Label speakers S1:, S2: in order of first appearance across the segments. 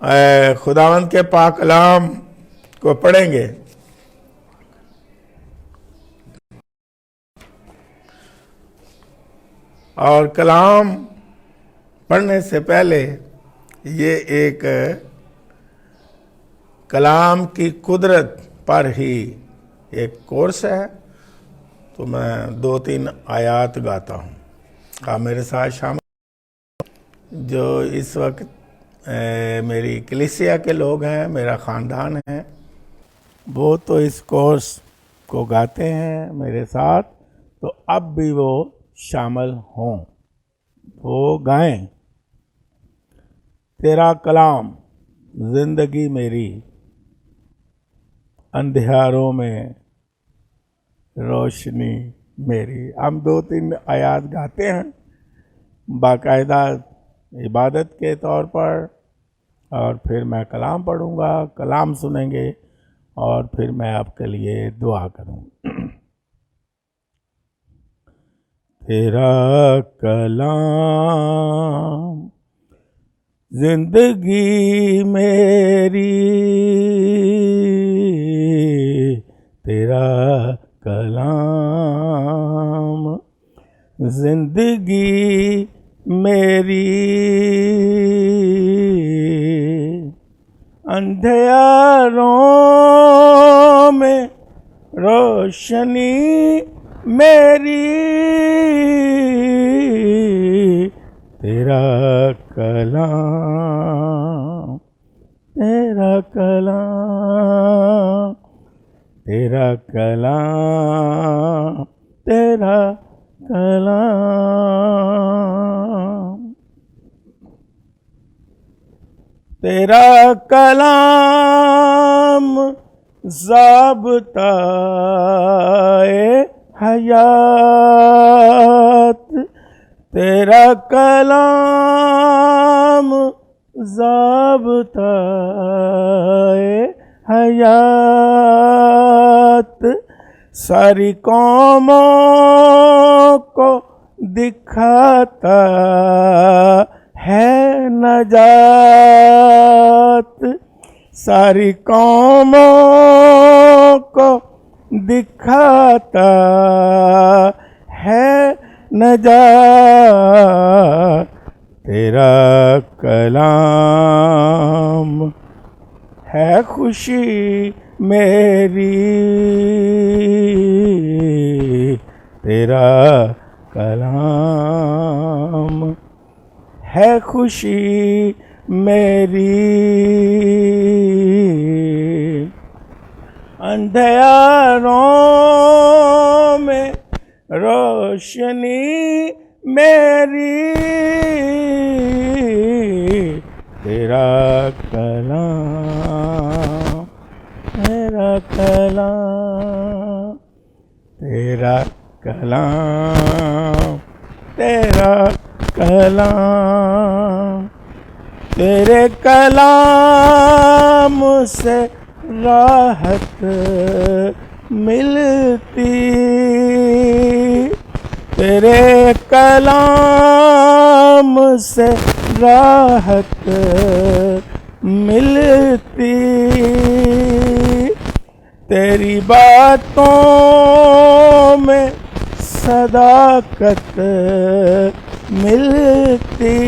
S1: خداوند کے پاک کلام کو پڑھیں گے. اور کلام پڑھنے سے پہلے یہ ایک کلام کی قدرت پر ہی ایک کورس ہے، تو میں 2-3 آیات گاتا ہوں. آپ میرے ساتھ شامل جو اس وقت میری کلیسیا کے لوگ ہیں، میرا خاندان ہے، وہ تو اس کورس کو گاتے ہیں میرے ساتھ، تو اب بھی وہ شامل ہوں، وہ گائیں. تیرا کلام زندگی میری، اندھیاروں میں روشنی میری. ہم 2-3 آیات گاتے ہیں باقاعدہ عبادت کے طور پر، اور پھر میں کلام پڑھوں گا، کلام سنیں گے، اور پھر میں آپ کے لیے دعا کروں. تیرا کلام زندگی میری، تیرا کلام زندگی میری، اندھیاروں میں روشنی میری. تیرا کلام، تیرا کلام، تیرا کلام، تیرا کلام، تیرا کلام ضابطہ حیات، تیرا کلام ضابطہ حیات، ساری قوموں کو دکھاتا ہے نجات، ساری قوموں کو دکھاتا ہے نجات. تیرا کلام ہے خوشی میری، تیرا کلام ہے خوشی میری، اندھیاروں میں روشنی میری. تیرا کلام، تیرا کلام، تیرا کلام، تیرا کلام، تیرے کلام سے راحت ملتی، تیرے کلام سے راحت ملتی، تیری باتوں میں صداقت ملتی،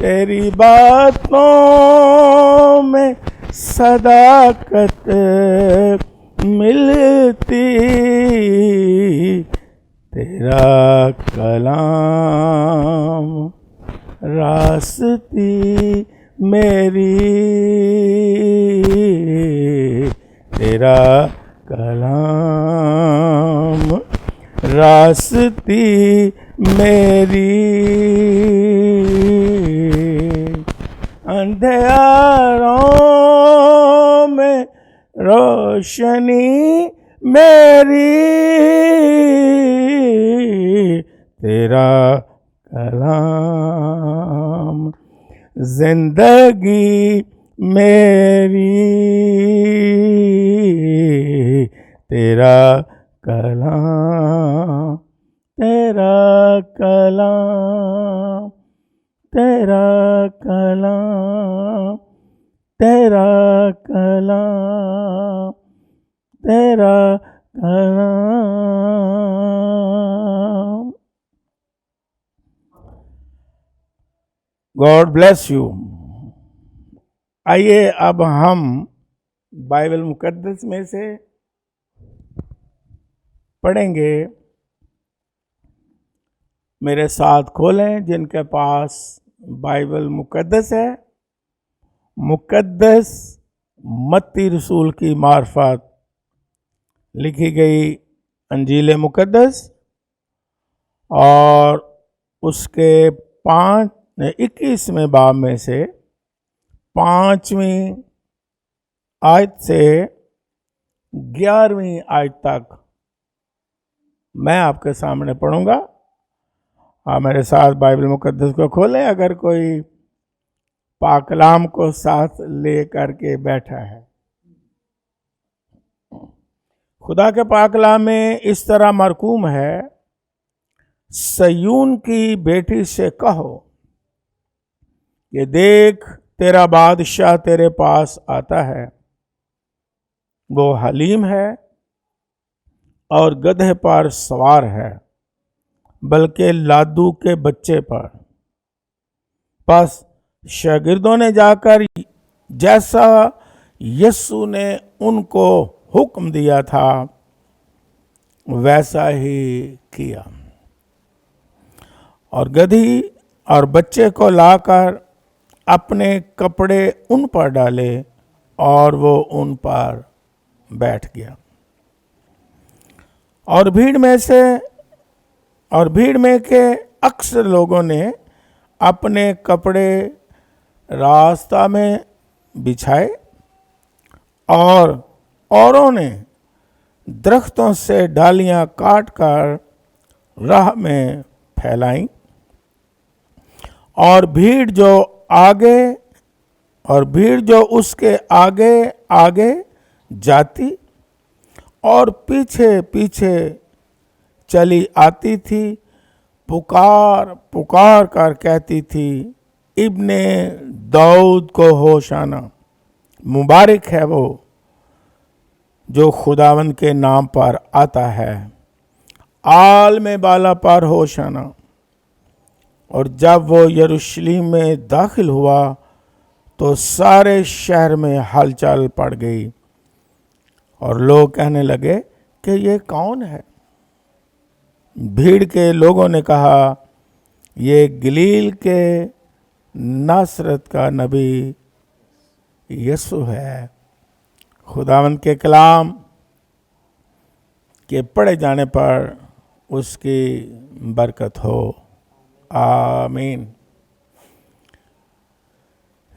S1: تیری باتوں میں صداقت ملتی، تیرا کلام راستی میری، تیرا کلام راستی میری، اندھیاروں میں روشنی میری، تیرا کلام زندگی میری، تیرا کلام، تیرا کلام، تیرا کلام، تیرا کلام، تیرا کلام. God bless you. آئیے اب ہم بائبل مقدس میں سے پڑھیں گے. میرے ساتھ کھولیں جن کے پاس بائبل مقدس ہے. مقدس متی رسول کی معرفت لکھی گئی انجیل مقدس، اور اس کے 21ویں باب میں سے 5ویں آیت سے 11ویں آیت تک میں آپ کے سامنے پڑھوں گا. آپ میرے ساتھ بائبل مقدس کو کھولیں اگر کوئی پاک کلام کو ساتھ لے کر کے بیٹھا ہے. خدا کے پاک کلام میں اس طرح مرقوم ہے، صیون کی بیٹی سے کہو کہ دیکھ تیرا بادشاہ تیرے پاس آتا ہے، وہ حلیم ہے اور گدھے پر سوار ہے، بلکہ لادو کے بچے پر. پس شاگردوں نے جا کر جیسا یسوع نے ان کو حکم دیا تھا ویسا ہی کیا، اور گدھی اور بچے کو لا کر اپنے کپڑے ان پر ڈالے اور وہ ان پر بیٹھ گیا. اور بھیڑ میں کے اکثر لوگوں نے اپنے کپڑے راستہ میں بچھائے، اور اوروں نے درختوں سے ڈالیاں کاٹ کر راہ میں پھیلائیں. اور بھیڑ جو اس کے آگے آگے جاتی اور پیچھے پیچھے چلی آتی تھی، پکار کر کہتی تھی، ابن داؤد کو ہوشانا، مبارک ہے وہ جو خداوند کے نام پر آتا ہے، آل میں بالا پر ہوشانا. اور جب وہ یروشلم میں داخل ہوا تو سارے شہر میں ہلچل پڑ گئی، اور لوگ کہنے لگے کہ یہ کون ہے؟ بھیڑ کے لوگوں نے کہا، یہ گلیل کے ناصرت کا نبی یسوع ہے. خداوند کے کلام کے پڑھے جانے پر اس کی برکت ہو، آمین.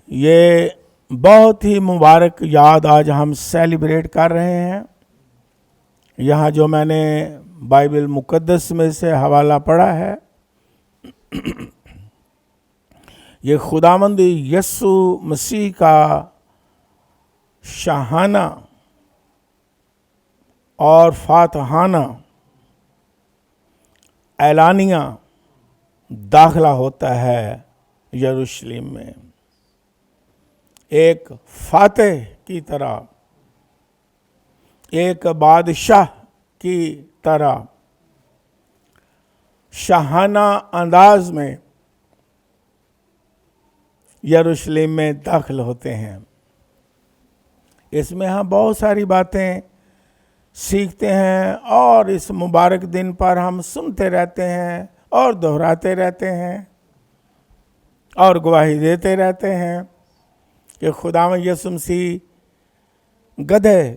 S1: یہ بہت ہی مبارک یاد آج ہم سیلیبریٹ کر رہے ہیں. یہاں جو میں نے بائبل مقدس میں سے حوالہ پڑھا ہے، یہ خداوند یسوع مسیح کا شاہانہ اور فاتحانہ اعلانیہ داخلہ ہوتا ہے یروشلم میں، ایک فاتح کی طرح، ایک بادشاہ کی طرح شاہانہ انداز میں یروشلم میں داخل ہوتے ہیں. اس میں ہم بہت ساری باتیں سیکھتے ہیں، اور اس مبارک دن پر ہم سنتے رہتے ہیں اور دہراتے رہتے ہیں اور گواہی دیتے رہتے ہیں کہ خداوند یسوع مسیح گدھے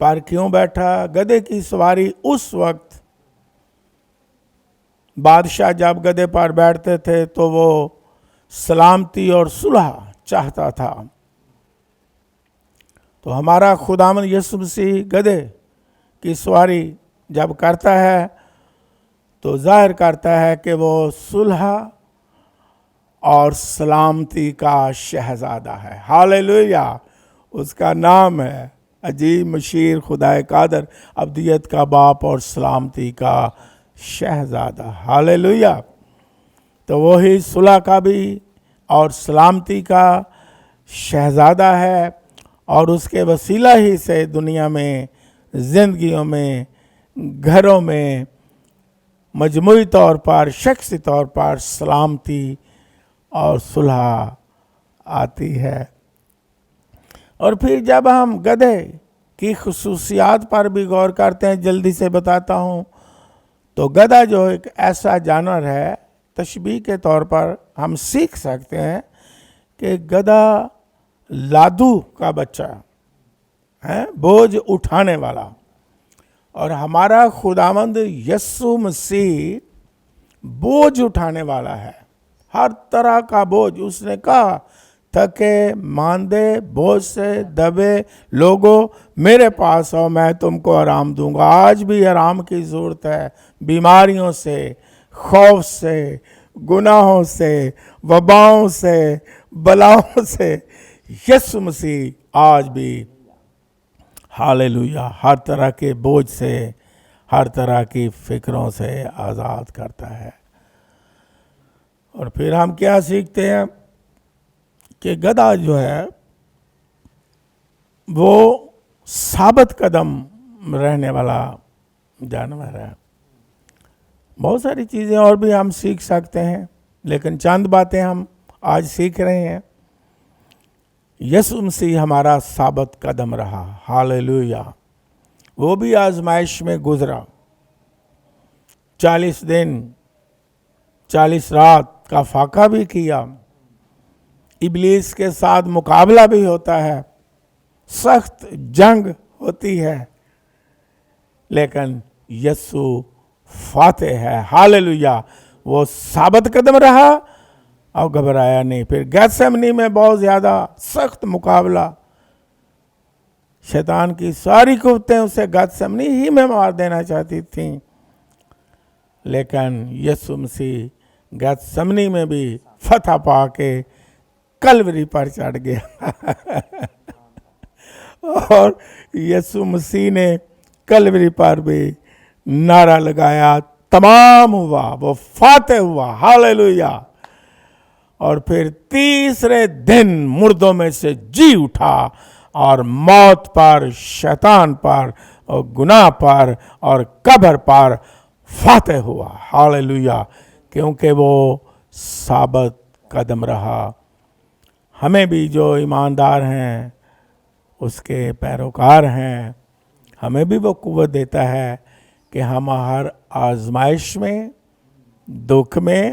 S1: پر کیوں بیٹھا. گدھے کی سواری اس وقت بادشاہ جب گدھے پر بیٹھتے تھے تو وہ سلامتی اور صلح چاہتا تھا. تو ہمارا خداوند یسوع مسیح گدھے کی سواری جب کرتا ہے تو ظاہر کرتا ہے کہ وہ صلح اور سلامتی کا شہزادہ ہے. ہاللیلویا. اس کا نام ہے عجیب مشیر، خدائے قادر، ابدیت کا باپ اور سلامتی کا شہزادہ. ہاللیلویا. تو وہی صلح کا بھی اور سلامتی کا شہزادہ ہے، اور اس کے وسیلہ ہی سے دنیا میں، زندگیوں میں، گھروں میں مجموعی طور پر، شخصی طور پر سلامتی اور صلح آتی ہے۔ اور پھر جب ہم گدھے کی خصوصیات پر بھی غور کرتے ہیں، جلدی سے بتاتا ہوں، تو گدھا جو ایک ایسا جانور ہے، تشبیہ کے طور پر ہم سیکھ سکتے ہیں کہ گدھا لادو کا بچہ ہے، بوجھ اٹھانے والا، اور ہمارا خداوند یسوع مسیح بوجھ اٹھانے والا ہے، ہر طرح کا بوجھ۔ اس نے کہا، تھکے ماندے بوجھ سے دبے لوگوں میرے پاس آؤ، میں تم کو آرام دوں گا۔ آج بھی آرام کی ضرورت ہے، بیماریوں سے، خوف سے، گناہوں سے، وباؤں سے، بلاؤں سے یسوع مسیح آج بھی ہالےلویا ہر طرح کے بوجھ سے، ہر طرح کی فکروں سے آزاد کرتا ہے۔ اور پھر ہم کیا سیکھتے ہیں کہ گدھا جو ہے وہ ثابت قدم رہنے والا جانور ہے۔ بہت ساری چیزیں اور بھی ہم سیکھ سکتے ہیں، لیکن چند باتیں ہم آج سیکھ رہے ہیں۔ یسوع مسیح ہمارا ثابت قدم رہا، ہالےلویا۔ وہ بھی آزمائش میں گزرا، 40 دن 40 رات کا فاقہ بھی کیا، ابلیس کے ساتھ مقابلہ بھی ہوتا ہے، سخت جنگ ہوتی ہے، لیکن یسوع فاتح ہے، ہالےلویا۔ وہ ثابت قدم رہا اور گھبرایا نہیں۔ پھر گیتسمنی میں بہت زیادہ سخت مقابلہ، شیطان کی ساری قوتیں اسے گیتسمنی ہی میں مار دینا چاہتی تھیں، لیکن یسوع مسیح گیتسمنی میں بھی فتح پا کے کلوری پر چڑھ گیا اور یسوع مسیح نے کلوری پر بھی نعرہ لگایا، تمام ہوا، وہ فاتح ہوا، ہالےلویا۔ اور پھر تیسرے دن مردوں میں سے جی اٹھا اور موت پر، شیطان پر اور گناہ پر اور قبر پر فاتح ہوا، ہالےلویا، کیونکہ وہ ثابت قدم رہا۔ ہمیں بھی جو ایماندار ہیں، اس کے پیروکار ہیں، ہمیں بھی وہ قوت دیتا ہے کہ ہم ہر آزمائش میں، دکھ میں،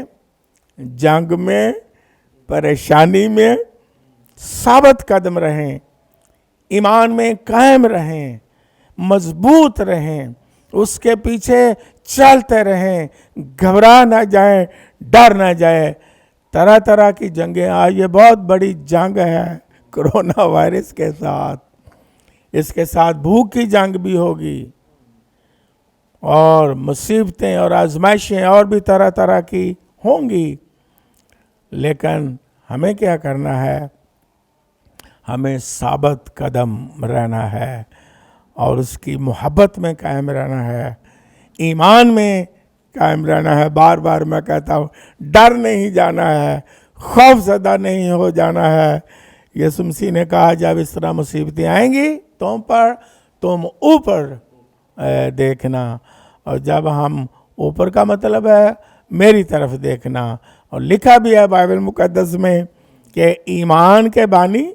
S1: جنگ میں، پریشانی میں ثابت قدم رہیں، ایمان میں قائم رہیں، مضبوط رہیں، اس کے پیچھے چلتے رہیں، گھبرا نہ جائیں، ڈر نہ جائیں۔ طرح طرح کی جنگیں، آج یہ بہت بڑی جنگ ہے کرونا وائرس کے ساتھ، اس کے ساتھ بھوک کی جنگ بھی ہوگی، اور مصیبتیں اور آزمائشیں اور بھی طرح طرح کی ہوں گی، لیکن ہمیں کیا کرنا ہے؟ ہمیں ثابت قدم رہنا ہے اور اس کی محبت میں قائم رہنا ہے، ایمان میں قائم رہنا ہے۔ بار بار میں کہتا ہوں، ڈر نہیں جانا ہے، خوف زدہ نہیں ہو جانا ہے۔ یسوع مسیح نے کہا، جب اس طرح مصیبتیں آئیں گی تم پر، تم اوپر دیکھنا، اور جب ہم اوپر کا مطلب ہے میری طرف دیکھنا، اور لکھا بھی ہے بائبل مقدس میں کہ ایمان کے بانی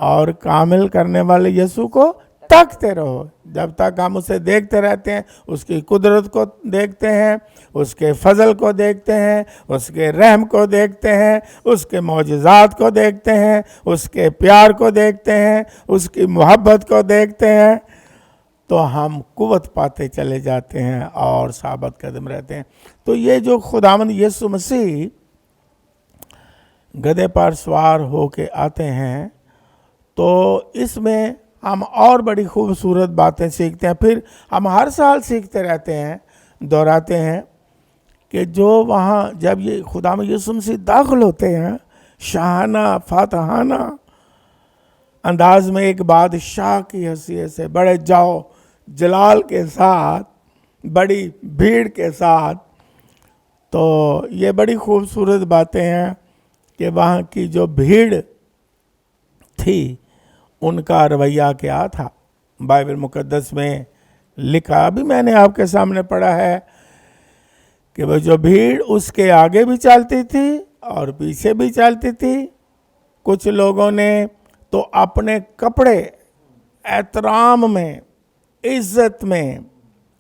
S1: اور کامل کرنے والے یسوع کو تاکتے رہو۔ جب تک ہم اسے دیکھتے رہتے ہیں، اس کی قدرت کو دیکھتے ہیں، اس کے فضل کو دیکھتے ہیں، اس کے رحم کو دیکھتے ہیں، اس کے معجزات کو دیکھتے ہیں، اس کے پیار کو دیکھتے ہیں، اس کی محبت کو دیکھتے ہیں، تو ہم قوت پاتے چلے جاتے ہیں اور ثابت قدم رہتے ہیں۔ تو یہ جو خداوند یسوع مسیح گدھے پر سوار ہو کے آتے ہیں، تو اس میں ہم اور بڑی خوبصورت باتیں سیکھتے ہیں۔ پھر ہم ہر سال سیکھتے رہتے ہیں، دہراتے ہیں کہ جو وہاں جب یہ خداوند یسوع مسیح داخل ہوتے ہیں، شاہانہ فاتحانہ انداز میں، ایک بادشاہ کی حیثیت سے، بڑے جاؤ جلال کے ساتھ، بڑی بھیڑ کے ساتھ، تو یہ بڑی خوبصورت باتیں ہیں کہ وہاں کی جو بھیڑ تھی ان کا رویہ کیا تھا. بائبل مقدس میں لکھا، ابھی میں نے آپ کے سامنے پڑھا ہے کہ وہ جو بھیڑ اس کے آگے بھی چلتی تھی اور پیچھے بھی چلتی تھی. کچھ لوگوں نے تو اپنے کپڑے احترام میں، عزت میں،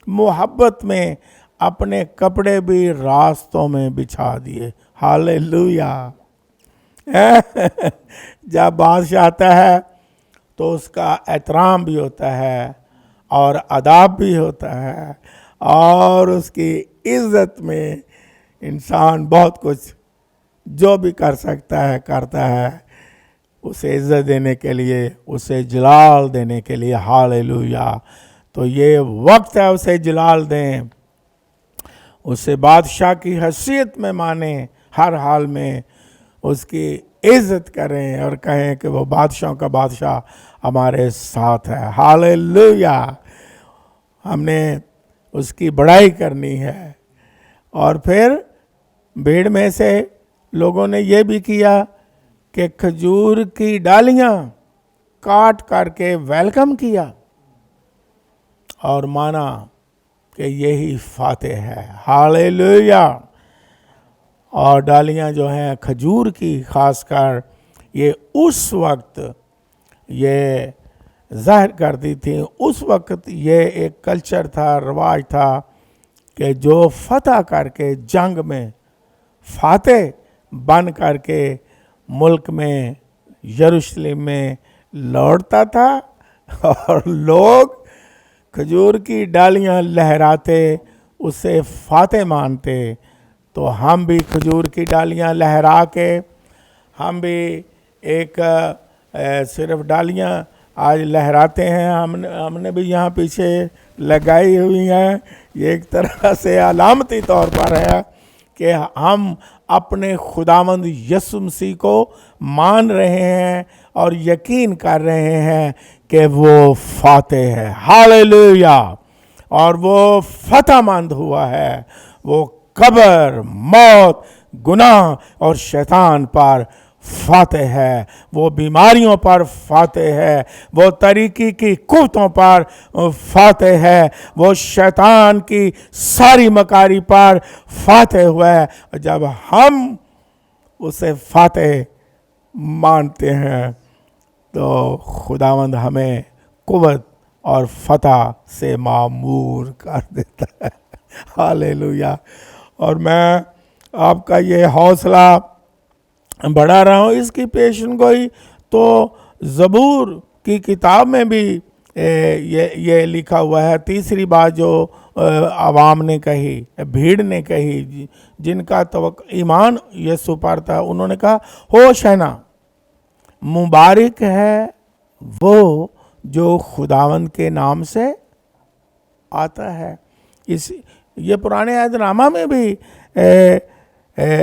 S1: محبت میں اپنے کپڑے بھی راستوں میں بچھا دیے. ہاللیلویا. جب بادشاہ آتا ہے تو اس کا احترام بھی ہوتا ہے اور اداب بھی ہوتا ہے، اور اس کی عزت میں انسان بہت کچھ جو بھی کر سکتا ہے کرتا ہے، اسے عزت دینے کے لیے، اسے جلال دینے کے لیے. ہاللیلویا. تو یہ وقت ہے اسے جلال دیں، اسے بادشاہ کی حیثیت میں مانیں، ہر حال میں اس کی عزت کریں اور کہیں کہ وہ بادشاہوں کا بادشاہ ہمارے ساتھ ہے. ہاللیلویا. ہم نے اس کی بڑائی کرنی ہے. اور پھر بھیڑ میں سے لوگوں نے یہ بھی کیا کہ کھجور کی ڈالیاں کاٹ کر کے ویلکم کیا اور مانا کہ یہی فاتح ہے. ہاللیلویا. اور ڈالیاں جو ہیں کھجور کی، خاص کر یہ اس وقت یہ ظاہر کرتی تھی، اس وقت یہ ایک کلچر تھا، رواج تھا کہ جو فتح کر کے جنگ میں فاتح بن کر کے ملک میں یروشلم میں لوٹتا تھا اور لوگ کھجور کی ڈالیاں لہراتے اسے فاتح مانتے. تو ہم بھی کھجور کی ڈالیاں لہرا کے، ہم بھی ایک صرف ڈالیاں آج لہراتے ہیں. ہم نے بھی یہاں پیچھے لگائی ہوئی ہیں. یہ ایک طرح سے علامتی طور پر ہے کہ ہم اپنے خداوند یسوع مسیح کو مان رہے ہیں اور یقین کر رہے ہیں کہ وہ فاتح ہے. ہاللیلویا. اور وہ فتح مند ہوا ہے. وہ قبر، موت، گناہ اور شیطان پر فاتح ہے. وہ بیماریوں پر فاتح ہے. وہ طریقی کی قوتوں پر فاتح ہے. وہ شیطان کی ساری مکاری پر فاتح ہوا ہے. جب ہم اسے فاتح مانتے ہیں تو خداوند ہمیں قوت اور فتح سے معمور کر دیتا ہے. ہاللیلویا. اور میں آپ کا یہ حوصلہ بڑھا رہا ہوں اس کی پیشن گوئی. تو زبور کی کتاب میں بھی یہ لکھا ہوا ہے. تیسری بات جو عوام نے کہی، بھیڑ نے کہی، جن کا ایمان یسوع پر تھا، انہوں نے کہا ہوشنا، مبارک ہے وہ جو خداوند کے نام سے آتا ہے. یہ پرانے عہد نامہ میں بھی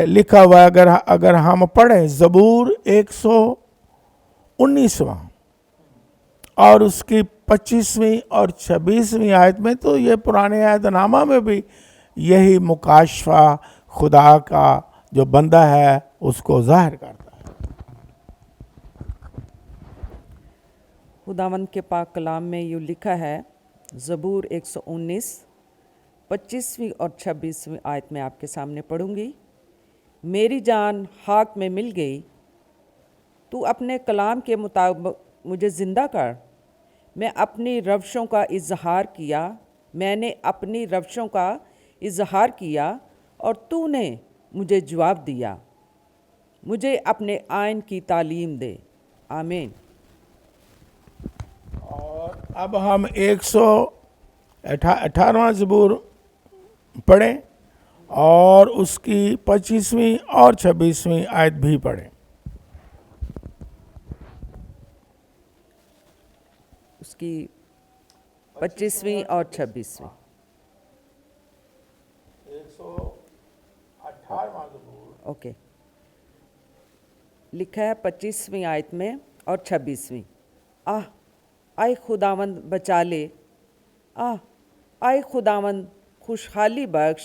S1: لکھا ہوا ہے. اگر ہم پڑھیں زبور 119واں اور اس کی 25ویں اور 26ویں آیت میں، تو یہ پرانے عہد نامہ میں بھی یہی مکاشفہ خدا کا جو بندہ ہے اس کو ظاہر کرتا ہے.
S2: خداوند کے پاک کلام میں یوں لکھا ہے، زبور 119 25ویں اور 26ویں آیت میں آپ کے سامنے پڑھوں گی. میری جان خاک میں مل گئی، تو اپنے کلام کے مطابق مجھے زندہ کر. میں اپنی روشوں کا اظہار کیا، میں نے اپنی روشوں کا اظہار کیا اور تو نے مجھے جواب دیا. مجھے اپنے آئین کی تعلیم دے. آمین.
S1: اور اب ہم 118واں زبور پڑھیں اور اس کی 25ویں اور 26ویں آیت بھی پڑھیں.
S2: اس کی 25ویں اور 26ویں.
S1: 118واں زبور.
S2: اوکے. لکھا ہے 25ویں آیت میں اور 26ویں. آئے خداوند بچا لے، آئے خداوند خوشحالی بخش،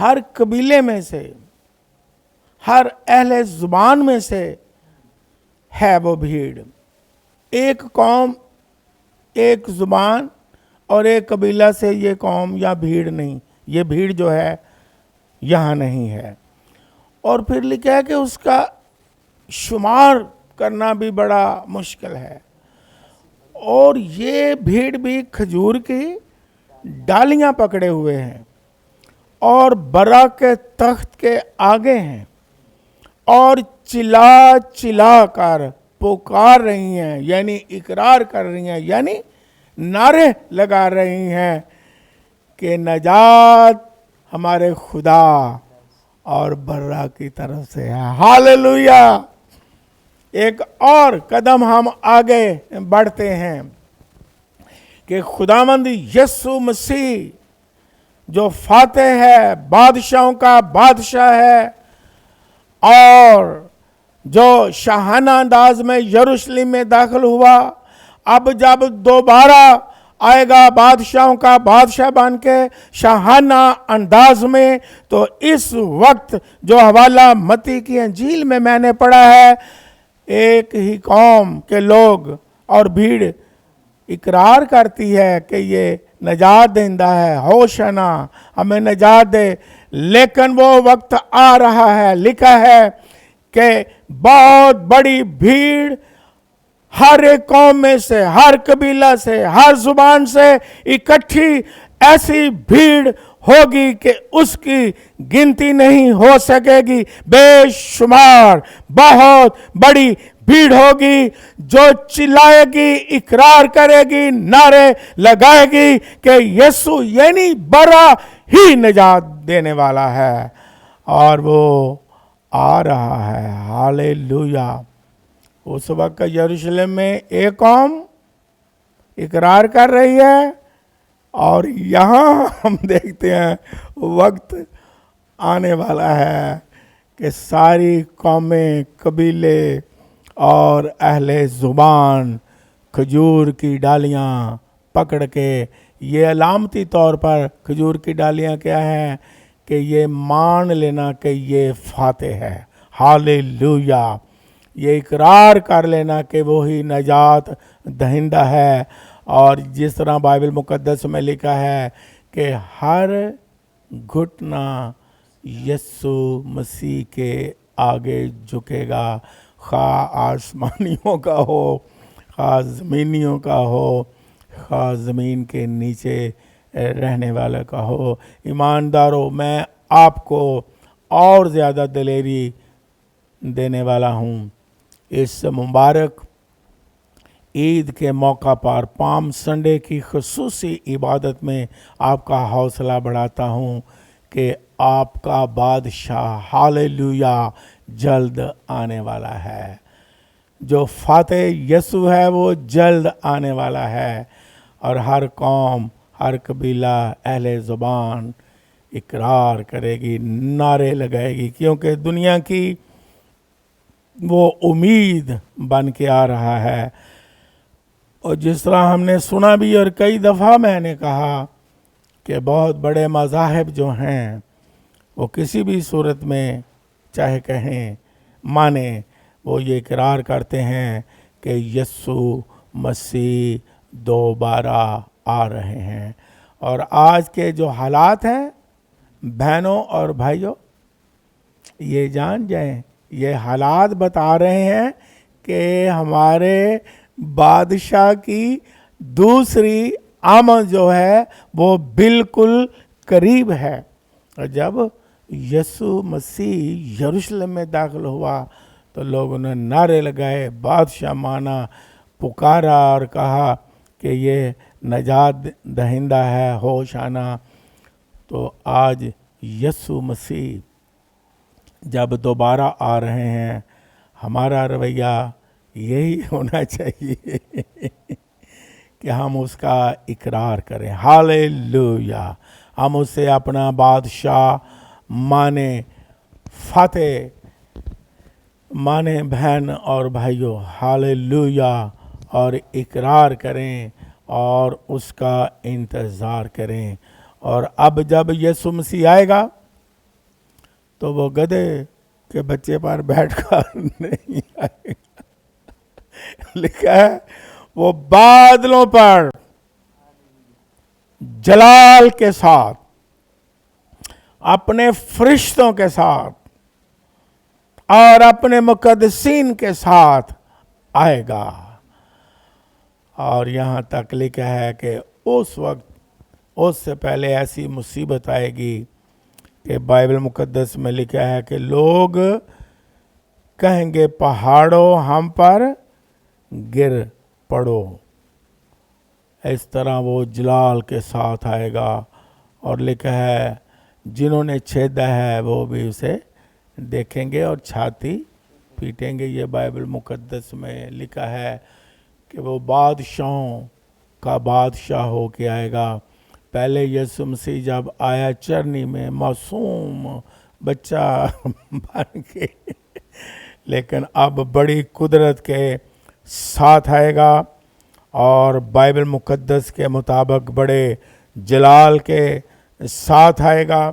S1: ہر قبیلے میں سے، ہر اہل زبان میں سے ہے وہ بھیڑ. ایک قوم، ایک زبان اور ایک قبیلہ سے یہ قوم یا بھیڑ نہیں، یہ بھیڑ جو ہے یہاں نہیں ہے. اور پھر لکھا ہے کہ اس کا شمار کرنا بھی بڑا مشکل ہے. اور یہ بھیڑ بھی کھجور کی ڈالیاں پکڑے ہوئے ہیں اور برا کے تخت کے آگے ہیں اور چلا چلا کر پکار رہی ہیں، یعنی اقرار کر رہی ہیں، یعنی نعرے لگا رہی ہیں کہ نجات ہمارے خدا اور برا کی طرف سے ہے. ہاللویا. ایک اور قدم ہم آگے بڑھتے ہیں کہ خداوند یسوع مسیح جو فاتح ہے، بادشاہوں کا بادشاہ ہے، اور جو شاہانہ انداز میں یروشلم میں داخل ہوا، اب جب دوبارہ آئے گا بادشاہوں کا بادشاہ بن کے شاہانہ انداز میں، تو اس وقت جو حوالہ متی کی انجیل میں نے پڑھا ہے، ایک ہی قوم کے لوگ اور بھیڑ اقرار کرتی ہے کہ یہ نجات دہندہ ہے، ہوشنا ہمیں نجات دے. لیکن وہ وقت آ رہا ہے، لکھا ہے کہ بہت بڑی بھیڑ ہر ایک قوم میں سے، ہر قبیلہ سے، ہر زبان سے اکٹھی ایسی بھیڑ ہوگی کہ اس کی گنتی نہیں ہو سکے گی. بے شمار بہت بڑی بھیڑ ہوگی جو چلائے گی، اقرار کرے گی، نعرے لگائے گی کہ یسوع یعنی برا ہی نجات دینے والا ہے اور وہ آ رہا ہے. ہاللویا. اس وقت یروشلم میں ایک قوم اقرار کر رہی ہے، اور یہاں ہم دیکھتے ہیں وقت آنے والا ہے کہ ساری قومیں، قبیلے اور اہل زبان کھجور کی ڈالیاں پکڑ کے، یہ علامتی طور پر کھجور کی ڈالیاں کیا ہیں کہ یہ مان لینا کہ یہ فاتح ہے. ہاللویا. یہ اقرار کر لینا کہ وہی نجات دہندہ ہے. اور جس طرح بائبل مقدس میں لکھا ہے کہ ہر گھٹنا یسوع مسیح کے آگے جھکے گا، خواہ آسمانیوں کا ہو، خواہ زمینیوں کا ہو، خواہ زمین کے نیچے رہنے والے کا ہو. ایمانداروں، میں آپ کو اور زیادہ دلیری دینے والا ہوں. اس مبارک عید کے موقع پر پام سنڈے کی خصوصی عبادت میں آپ کا حوصلہ بڑھاتا ہوں کہ آپ کا بادشاہ ہاللویا جلد آنے والا ہے. جو فاتح یسوع ہے وہ جلد آنے والا ہے، اور ہر قوم، ہر قبیلہ، اہل زبان اقرار کرے گی، نعرے لگائے گی، کیونکہ دنیا کی وہ امید بن کے آ رہا ہے. اور جس طرح ہم نے سنا بھی اور کئی دفعہ میں نے کہا کہ بہت بڑے مذاہب جو ہیں وہ کسی بھی صورت میں چاہے کہیں مانیں، وہ یہ اقرار کرتے ہیں کہ یسوع مسیح دوبارہ آ رہے ہیں. اور آج کے جو حالات ہیں بہنوں اور بھائیوں، یہ جان جائیں، یہ حالات بتا رہے ہیں کہ ہمارے بادشاہ کی دوسری آمد جو ہے وہ بالکل قریب ہے. اور جب یسوع مسیح یروشلم میں داخل ہوا تو لوگوں نے نعرے لگائے، بادشاہ مانا، پکارا اور کہا کہ یہ نجات دہندہ ہے، ہوشانا. تو آج یسوع مسیح جب دوبارہ آ رہے ہیں، ہمارا رویہ یہی ہونا چاہیے کہ ہم اس کا اقرار کریں. ہاللویا. ہم اسے اپنا بادشاہ مانیں، فاتح مانیں بہن اور بھائیوں. ہاللویا. اور اقرار کریں اور اس کا انتظار کریں. اور اب جب یسوع مسیح آئے گا تو وہ گدھے کے بچے پر بیٹھ کر نہیں آئے گا. لکھا ہے وہ بادلوں پر جلال کے ساتھ اپنے فرشتوں کے ساتھ اور اپنے مقدسین کے ساتھ آئے گا. اور یہاں تک لکھا ہے کہ اس وقت اس سے پہلے ایسی مصیبت آئے گی کہ بائبل مقدس میں لکھا ہے کہ لوگ کہیں گے پہاڑوں ہم پر گر پڑو. اس طرح وہ جلال کے ساتھ آئے گا. اور لکھا ہے جنہوں نے چھیدا ہے وہ بھی اسے دیکھیں گے اور چھاتی پیٹیں گے. یہ بائبل مقدس میں لکھا ہے کہ وہ بادشاہوں کا بادشاہ ہو کے آئے گا. پہلے یسوع مسیح جب آیا چرنی میں معصوم بچہ بن کے، لیکن اب بڑی قدرت کے ساتھ آئے گا اور بائبل مقدس کے مطابق بڑے جلال کے ساتھ آئے گا.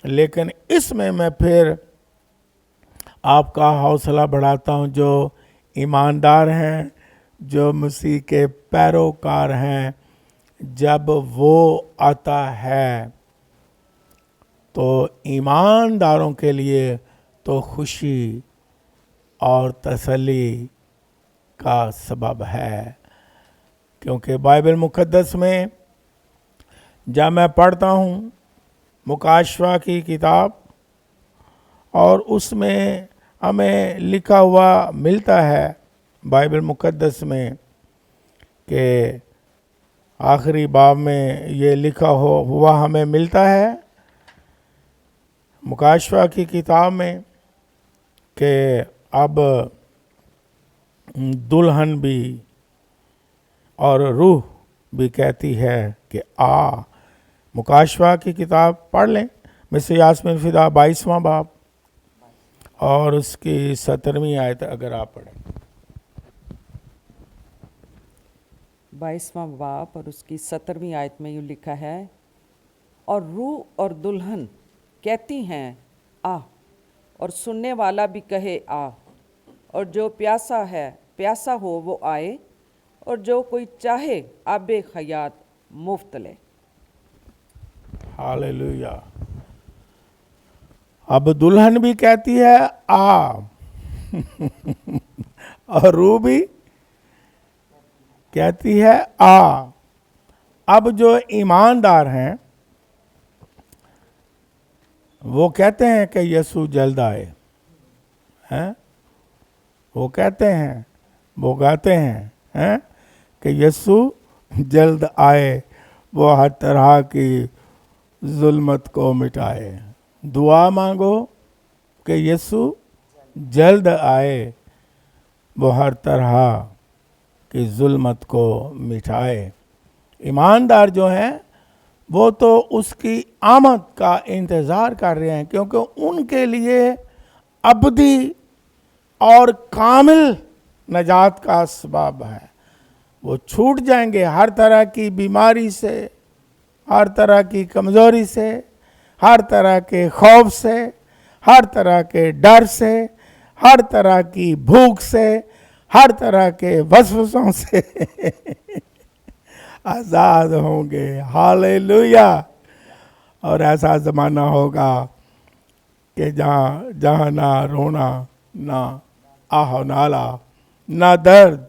S1: لیکن اس میں پھر آپ کا حوصلہ بڑھاتا ہوں جو ایماندار ہیں، جو مسیح کے پیروکار ہیں. جب وہ آتا ہے تو ایمانداروں کے لیے تو خوشی اور تسلی کا سبب ہے. کیونکہ بائبل مقدس میں جب میں پڑھتا ہوں مکاشفہ کی کتاب، اور اس میں ہمیں لکھا ہوا ملتا ہے بائبل مقدس میں کہ آخری باب میں یہ لکھا ہوا ہمیں ملتا ہے مکاشفہ کی کتاب میں کہ اب دلہن بھی اور روح بھی کہتی ہے کہ آ. مکاشفہ کی کتاب پڑھ لیں، مسز یاسمین فدا 22واں باب اور اس کی 17ویں آیت اگر آپ پڑھیں.
S2: 22واں باب اور اس کی 17ویں آیت میں یوں لکھا ہے، اور روح اور دلہن کہتی ہیں آ، اور سننے والا بھی کہے آ، اور جو پیاسا ہو وہ آئے، اور جو کوئی چاہے آب حیات مفت لے.
S1: ہاللیلویا. اب دلہن بھی کہتی ہے آ اور روح بھی کہتی ہے آ. اب جو ایماندار ہیں وہ کہتے ہیں کہ یسوع جلد آئے. وہ کہتے ہیں، وہ گاتے ہیں کہ یسوع جلد آئے، وہ ہر طرح کی ظلمت کو مٹائے. دعا مانگو کہ یسوع جلد آئے، وہ ہر طرح کی ظلمت کو مٹائے. ایماندار جو ہیں وہ تو اس کی آمد کا انتظار کر رہے ہیں، کیونکہ ان کے لیے ابدی اور کامل نجات کا اسباب ہے. وہ چھوٹ جائیں گے ہر طرح کی بیماری سے، ہر طرح کی کمزوری سے، ہر طرح کے خوف سے، ہر طرح کے ڈر سے، ہر طرح کی بھوک سے، ہر طرح کے وسوسوں سے آزاد ہوں گے. ہاللیلویا. اور ایسا زمانہ ہوگا کہ جہاں نہ رونا، نہ آہ و نالا، نہ درد،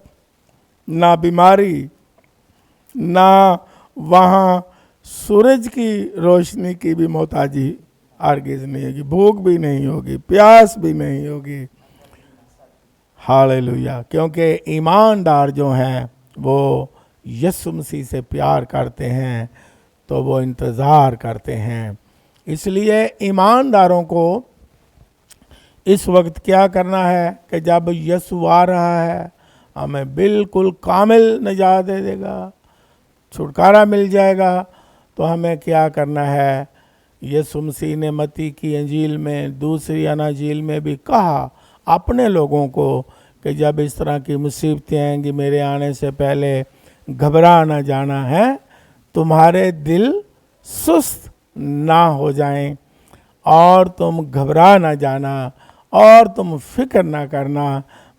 S1: نہ بیماری، نہ وہاں سورج کی روشنی کی بھی محتاجی ہرگز نہیں ہوگی، بھوک بھی نہیں ہوگی، پیاس بھی نہیں ہوگی. ہاللیلویا. کیونکہ ایماندار جو ہیں وہ یسوع مسیح سے پیار کرتے ہیں تو وہ انتظار کرتے ہیں. اس لیے ایمانداروں کو اس وقت کیا کرنا ہے کہ جب یسوع آ رہا ہے ہمیں بالکل کامل نجات دے دے گا، چھٹکارا مل جائے گا. تو ہمیں کیا کرنا ہے؟ یسوع مسیح نے متی کی انجیل میں، دوسری اناجیل میں بھی کہا اپنے لوگوں کو کہ جب اس طرح کی مصیبتیں آئیں گی میرے آنے سے پہلے گھبرا نہ جانا ہے، تمہارے دل سست نہ ہو جائیں اور تم گھبرا نہ جانا اور تم فکر نہ کرنا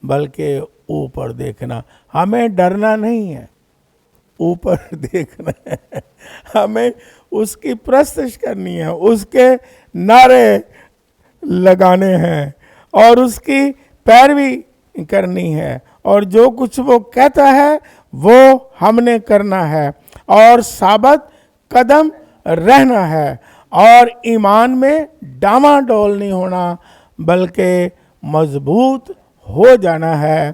S1: بلکہ اوپر دیکھنا. ہمیں ڈرنا نہیں ہے، اوپر دیکھنا ہے. ہمیں اس کی پرستش کرنی ہے، اس کے نعرے لگانے ہیں اور اس کی پیروی کرنی ہے، اور جو کچھ وہ کہتا ہے وہ ہم نے کرنا ہے، اور ثابت قدم رہنا ہے، اور ایمان میں ڈاما ڈول نہیں ہونا بلکہ مضبوط ہو جانا ہے،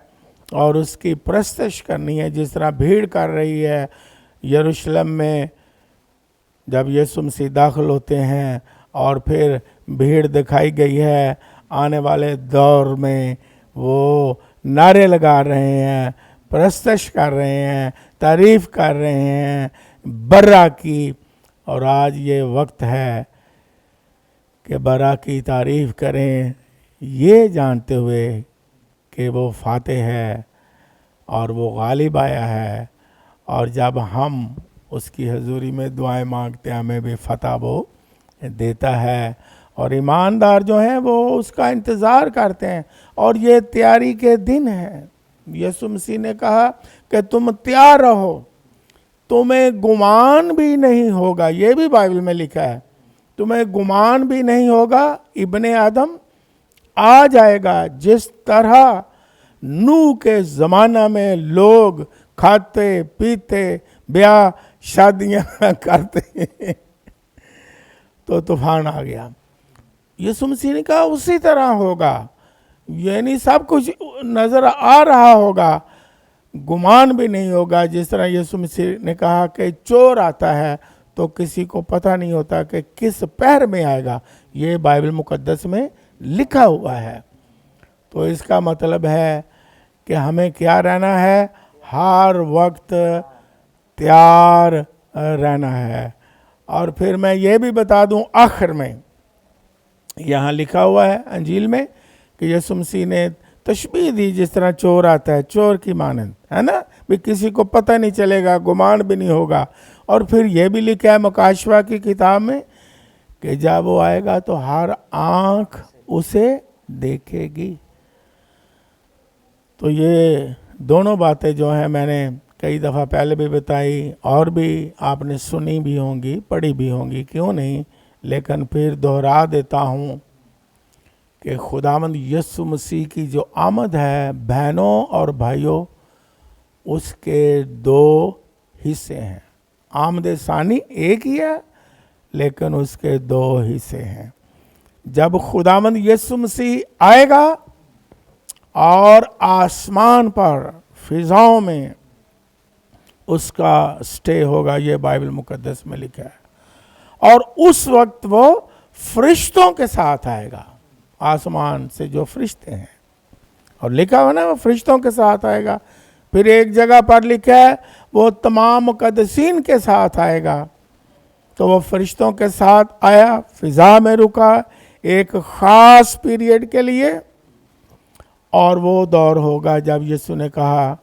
S1: اور اس کی پرستش کرنی ہے جس طرح بھیڑ کر رہی ہے یروشلم میں جب یسوع مسیح داخل ہوتے ہیں. اور پھر بھیڑ دکھائی گئی ہے آنے والے دور میں، وہ نعرے لگا رہے ہیں، پرستش کر رہے ہیں، تعریف کر رہے ہیں برا کی. اور آج یہ وقت ہے کہ برا کی تعریف کریں، یہ جانتے ہوئے کہ وہ فاتح ہے اور وہ غالب آیا ہے، اور جب ہم اس کی حضوری میں دعائیں مانگتے ہیں ہمیں بھی فتح وہ دیتا ہے. اور ایماندار جو ہیں وہ اس کا انتظار کرتے ہیں، اور یہ تیاری کے دن ہے. یسوع مسیح نے کہا کہ تم تیار رہو، تمہیں گمان بھی نہیں ہوگا. یہ بھی بائبل میں لکھا ہے، تمہیں گمان بھی نہیں ہوگا، ابن آدم آ جائے گا جس طرح نوح کے زمانہ میں لوگ کھاتے پیتے بیاہ شادیاں کرتے تو طوفان آ گیا. یسوع مسیح نے کہا اسی طرح ہوگا، یعنی سب کچھ نظر آ رہا ہوگا، گمان بھی نہیں ہوگا. جس طرح یسوع مسیح نے کہا کہ چور آتا ہے تو کسی کو پتہ نہیں ہوتا کہ کس پہر میں آئے گا. یہ بائبل مقدس میں لکھا ہوا ہے. تو اس کا مطلب ہے کہ ہمیں کیا رہنا ہے؟ ہر وقت تیار رہنا ہے. اور پھر میں یہ بھی بتا دوں آخر میں، یہاں لکھا ہوا ہے انجیل میں کہ یسوع مسیح نے تشبیہ دی جس طرح چور آتا ہے، چور کی مانند، ہے نا، بھی کسی کو پتہ نہیں چلے گا، گمان بھی نہیں ہوگا. اور پھر یہ بھی لکھا ہے مکاشفہ کی کتاب میں کہ جب وہ آئے گا تو ہر آنکھ اسے دیکھے گی. تو یہ دونوں باتیں جو ہیں میں نے کئی دفعہ پہلے بھی بتائی، اور بھی آپ نے سنی بھی ہوں گی، پڑھی بھی ہوں گی، کیوں نہیں، لیکن پھر دہرا دیتا ہوں کہ خداوند یسوع مسیح کی جو آمد ہے بہنوں اور بھائیوں، اس کے دو حصے ہیں. آمد ثانی ایک ہی ہے لیکن اس کے دو حصے ہیں. جب خداوند یسوع مسیح آئے گا اور آسمان پر فضاؤں میں اس کا سٹے ہوگا، یہ بائبل مقدس میں لکھا ہے. اور اس وقت وہ فرشتوں کے ساتھ آئے گا، آسمان سے جو فرشتے ہیں، اور لکھا ہوا نا وہ فرشتوں کے ساتھ آئے گا. پھر ایک جگہ پر لکھا ہے وہ تمام مقدسین کے ساتھ آئے گا. تو وہ فرشتوں کے ساتھ آیا، فضا میں رکا ایک خاص پیریڈ کے لیے. اور وہ دور ہوگا جب یسوع نے کہا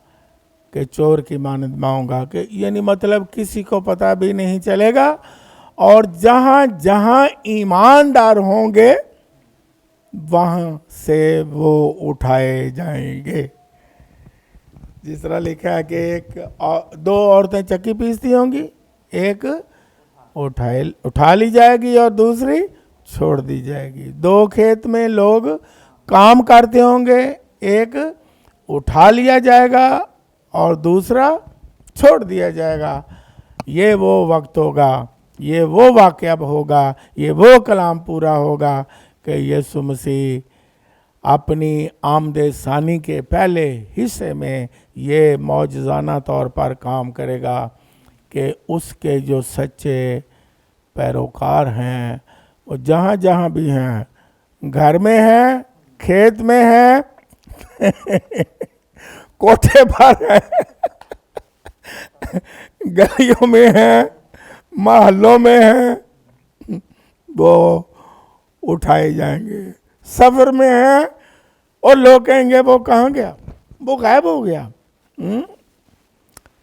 S1: کہ چور کی مانند میں آؤں گا، کہ یعنی مطلب کسی کو پتہ بھی نہیں چلے گا، اور جہاں جہاں ایماندار ہوں گے وہاں سے وہ اٹھائے جائیں گے. جس طرح لکھا ہے کہ دو عورتیں چکی پیستی ہوں گی، ایک اٹھا لی جائے گی اور دوسری چھوڑ دی جائے گی. دو کھیت میں لوگ کام کرتے ہوں گے، ایک اٹھا لیا جائے گا اور دوسرا چھوڑ دیا جائے گا. یہ وہ وقت ہوگا، یہ وہ واقعہ ہوگا، یہ وہ کلام پورا ہوگا کہ یسوع مسیح اپنی آمد ثانی کے پہلے حصے میں یہ معجزانہ طور پر کام کرے گا کہ اس کے جو سچے پیروکار ہیں وہ جہاں جہاں بھی ہیں، گھر میں ہیں، کھیت میں ہیں، کوٹھے پر ہیں، گلیوں میں ہیں، محلوں میں ہیں، وہ اٹھائے جائیں گے. سفر میں ہیں اور لوگ کہیں گے وہ کہاں گیا، وہ غائب ہو گیا.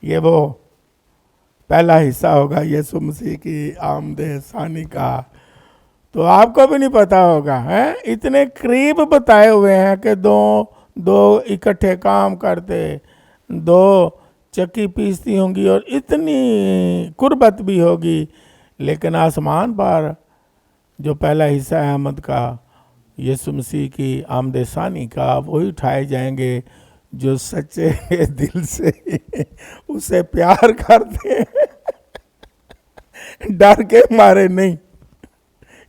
S1: یہ وہ پہلا حصہ ہوگا یسوع مسیح کی آمد ثانی کا. تو آپ کو بھی نہیں پتا ہوگا، اتنے قریب بتائے ہوئے ہیں کہ دو اکٹھے کام کرتے، دو چکی پیستی ہوں گی اور اتنی قربت بھی ہوگی، لیکن آسمان پر جو پہلا حصہ ہے آمد کا، یسوع مسیح کی آمد ثانی کا، وہی اٹھائے جائیں گے جو سچے دل سے اسے پیار کرتے ہیں، ڈر کے مارے نہیں۔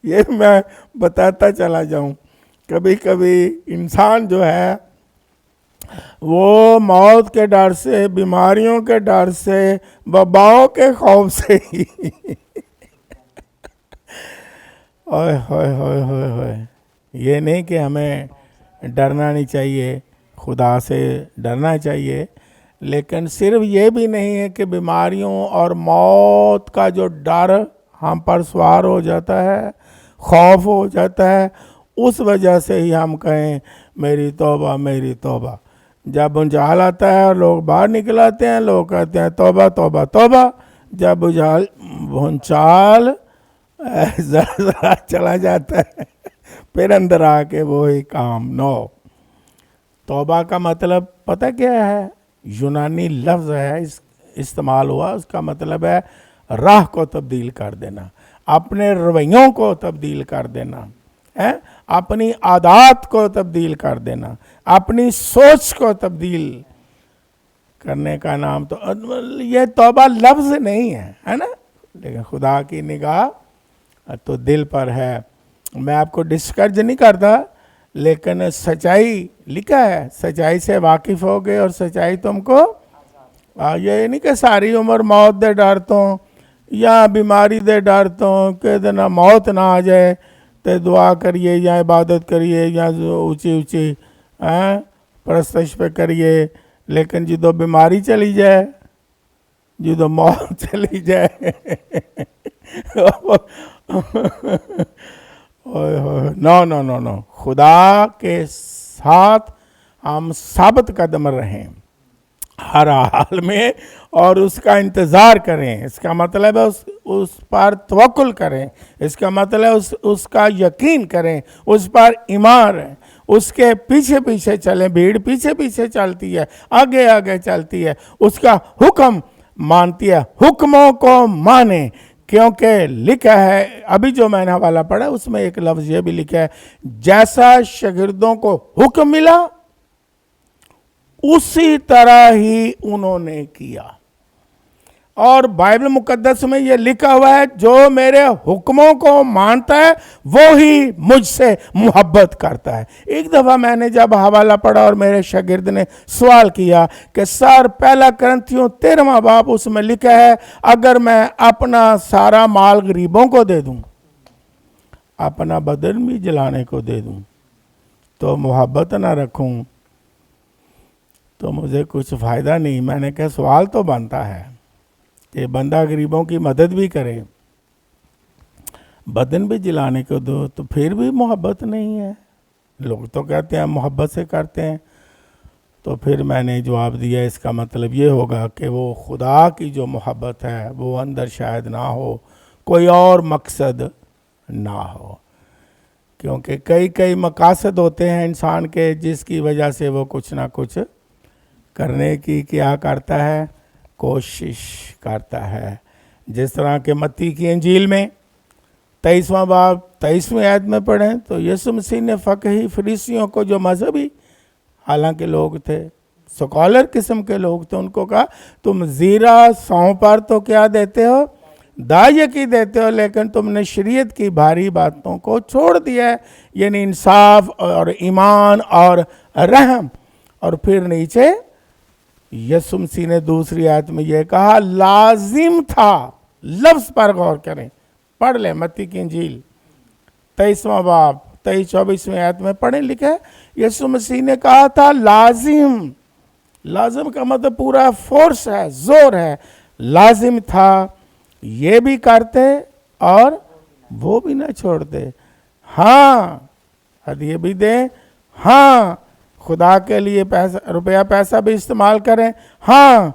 S1: یہ میں بتاتا چلا جاؤں، کبھی کبھی انسان جو ہے وہ موت کے ڈر سے، بیماریوں کے ڈر سے، وباؤں کے خوف سے ہی اوئے ہوئے ہوئے ہوئے ہوئے، یہ نہیں کہ ہمیں ڈرنا نہیں چاہیے، خدا سے ڈرنا چاہیے، لیکن صرف یہ بھی نہیں ہے کہ بیماریوں اور موت کا جو ڈر ہم پر سوار ہو جاتا ہے، خوف ہو جاتا ہے، اس وجہ سے ہی ہم کہیں میری توبہ میری توبہ۔ جب انجال آتا ہے اور لوگ باہر نکل آتے ہیں، لوگ کہتے ہیں توبہ توبہ توبہ۔ جب انچال ذرا چلا جاتا ہے، پھر اندر آ کے وہی کام نو۔ توبہ کا مطلب پتہ کیا ہے؟ یونانی لفظ ہے، استعمال ہوا، اس کا مطلب ہے راہ کو تبدیل کر دینا، اپنے رویوں کو تبدیل کر دینا، اپنی عادات کو تبدیل کر دینا، اپنی سوچ کو تبدیل کرنے کا نام تو یہ توبہ لفظ نہیں ہے نا، لیکن خدا کی نگاہ تو دل پر ہے۔ میں آپ کو ڈسکرج نہیں کرتا، لیکن سچائی لکھا ہے، سچائی سے واقف ہو گئے اور سچائی تم کو یہ نہیں کہ ساری عمر موت دے ڈرتا ہوں یا بیماری دے ڈرتا ہوں کہ نہ موت نہ آ جائے تو دعا کریے یا عبادت کریے یا اونچی اونچی پرستش پہ کریے، لیکن جدو بیماری چلی جائے، جدو موت چلی جائے نو نو نو نو، خدا کے ساتھ ہم ثابت قدم رہیں ہر حال میں اور اس کا انتظار کریں۔ اس کا مطلب ہے اس پر توکل کریں، اس کا مطلب ہے اس کا یقین کریں، اس پر ایمان رہیں، اس کے پیچھے پیچھے چلیں۔ بھیڑ پیچھے پیچھے چلتی ہے، آگے آگے چلتی ہے، اس کا حکم مانتی ہے، حکموں کو مانیں، کیونکہ لکھا ہے، ابھی جو میں نے حوالہ پڑھا اس میں ایک لفظ یہ بھی لکھا ہے، جیسا شاگردوں کو حکم ملا اسی طرح ہی انہوں نے کیا۔ اور بائبل مقدس میں یہ لکھا ہوا ہے، جو میرے حکموں کو مانتا ہے وہی مجھ سے محبت کرتا ہے۔ ایک دفعہ میں نے جب حوالہ پڑھا اور میرے شاگرد نے سوال کیا کہ سر پہلا کرنتھیوں 13واں باب، اس میں لکھا ہے اگر میں اپنا سارا مال غریبوں کو دے دوں، اپنا بدن بھی جلانے کو دے دوں، تو محبت نہ رکھوں تو مجھے کچھ فائدہ نہیں۔ میں نے کہا سوال تو بنتا ہے کہ بندہ غریبوں کی مدد بھی کرے، بدن بھی جلانے کو دو، تو پھر بھی محبت نہیں ہے۔ لوگ تو کہتے ہیں محبت سے کرتے ہیں، تو پھر میں نے جواب دیا اس کا مطلب یہ ہوگا کہ وہ خدا کی جو محبت ہے وہ اندر شاید نہ ہو، کوئی اور مقصد نہ ہو، کیونکہ کئی مقاصد ہوتے ہیں انسان کے جس کی وجہ سے وہ کچھ نہ کچھ کرنے کی کیا کرتا ہے، کوشش کرتا ہے۔ جس طرح کہ متی کی انجیل میں 23واں باب 23ویں آیت میں پڑھیں تو یسوع مسیح نے فقہی فریسیوں کو، جو مذہبی حالانکہ لوگ تھے، سکولر قسم کے لوگ تھے، ان کو کہا تم زیرہ سونہ پر تو کیا دیتے ہو، دایہ کی دیتے ہو، لیکن تم نے شریعت کی بھاری باتوں کو چھوڑ دیا ہے، یعنی انصاف اور ایمان اور رحم۔ اور پھر نیچے یسوع مسیح نے دوسری آیت میں یہ کہا، لازم تھا، لفظ پر غور کریں، پڑھ لیں متی کی انجیل 23واں باب 23-24ویں آیت میں پڑھیں، لکھا ہے یسوع مسیح نے کہا تھا لازم کا مطلب پورا فورس ہے، زور ہے، لازم تھا یہ بھی کرتے اور وہ بھی نہ چھوڑتے، ہاں ہدیے بھی دیں، ہاں خدا کے لیے روپیہ پیسہ بھی استعمال کریں، ہاں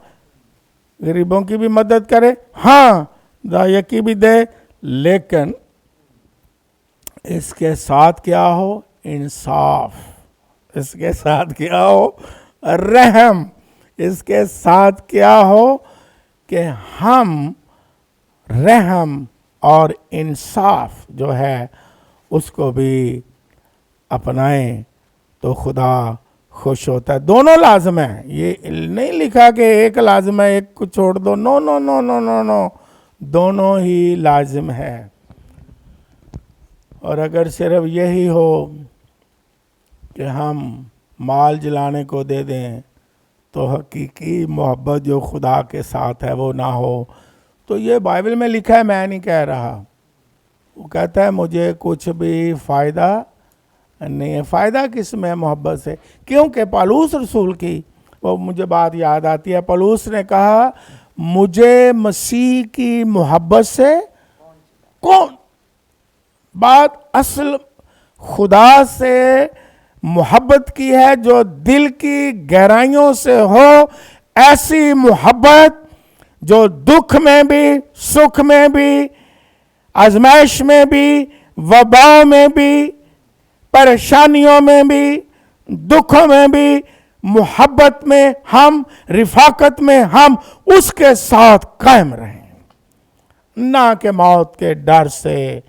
S1: غریبوں کی بھی مدد کریں، ہاں دایہ کی بھی دے، لیکن اس کے ساتھ کیا ہو؟ انصاف. اس کے ساتھ کیا ہو؟ رحم. اس کے ساتھ کیا ہو کہ ہم رحم اور انصاف جو ہے اس کو بھی اپنائیں تو خدا خوش ہوتا ہے. دونوں لازم ہیں. یہ نہیں لکھا کہ ایک لازم ہے ایک کو چھوڑ دو. نو نو نو نو نو نو دونوں ہی لازم ہے. اور اگر صرف یہی ہو کہ ہم مال جلانے کو دے دیں تو حقیقی محبت جو خدا کے ساتھ ہے وہ نہ ہو. تو یہ بائبل میں لکھا ہے, میں نہیں کہہ رہا. وہ کہتا ہے مجھے کچھ بھی فائدہ نہیں ہے. فائدہ کس میں محبت سے؟ کیونکہ پالوس رسول کی وہ مجھے بات یاد آتی ہے. پالوس نے کہا مجھے مسیح کی محبت سے کون. بات اصل خدا سے محبت کی ہے جو دل کی گہرائیوں سے ہو. ایسی محبت جو دکھ میں بھی, سکھ میں بھی, آزمائش میں بھی, وبا میں بھی, پریشانیوں میں بھی, دکھوں میں بھی, محبت میں ہم, رفاقت میں ہم اس کے ساتھ قائم رہیں. نہ کہ موت کے ڈر سے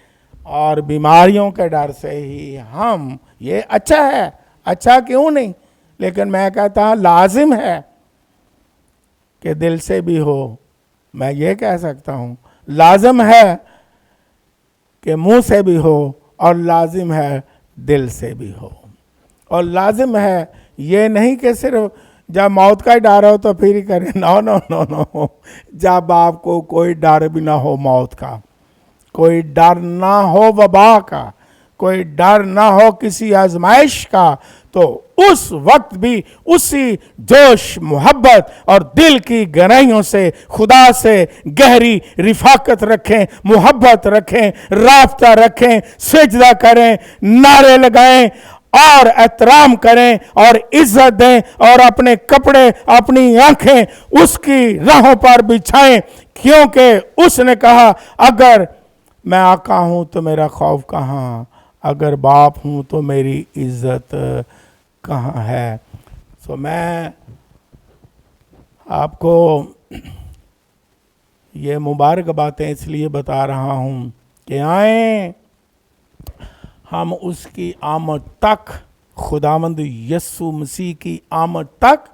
S1: اور بیماریوں کے ڈر سے ہی ہم. یہ اچھا ہے, اچھا کیوں نہیں, لیکن میں کہتا ہوں لازم ہے کہ دل سے بھی ہو. میں یہ کہہ سکتا ہوں لازم ہے کہ منہ سے بھی ہو, اور لازم ہے دل سے بھی ہو. اور لازم ہے یہ نہیں کہ صرف جب موت کا ڈر ہو تو پھر ہی کریں. نو نو نو نو جب آپ کو کوئی ڈر بھی نہ ہو موت کا, کوئی ڈر نہ ہو وبا کا, کوئی ڈر نہ ہو کسی آزمائش کا, تو اس وقت بھی اسی جوش, محبت اور دل کی گہرائیوں سے خدا سے گہری رفاقت رکھیں, محبت رکھیں, رابطہ رکھیں, سجدہ کریں, نعرے لگائیں اور احترام کریں اور عزت دیں, اور اپنے کپڑے, اپنی آنکھیں اس کی راہوں پر بچھائیں. کیونکہ اس نے کہا اگر میں آقا ہوں تو میرا خوف کہاں, اگر باپ ہوں تو میری عزت کہاں ہے. سو میں آپ کو یہ مبارک باتیں اس لیے بتا رہا ہوں کہ آئیں ہم اس کی آمد تک, خداوند یسوع مسیح کی آمد تک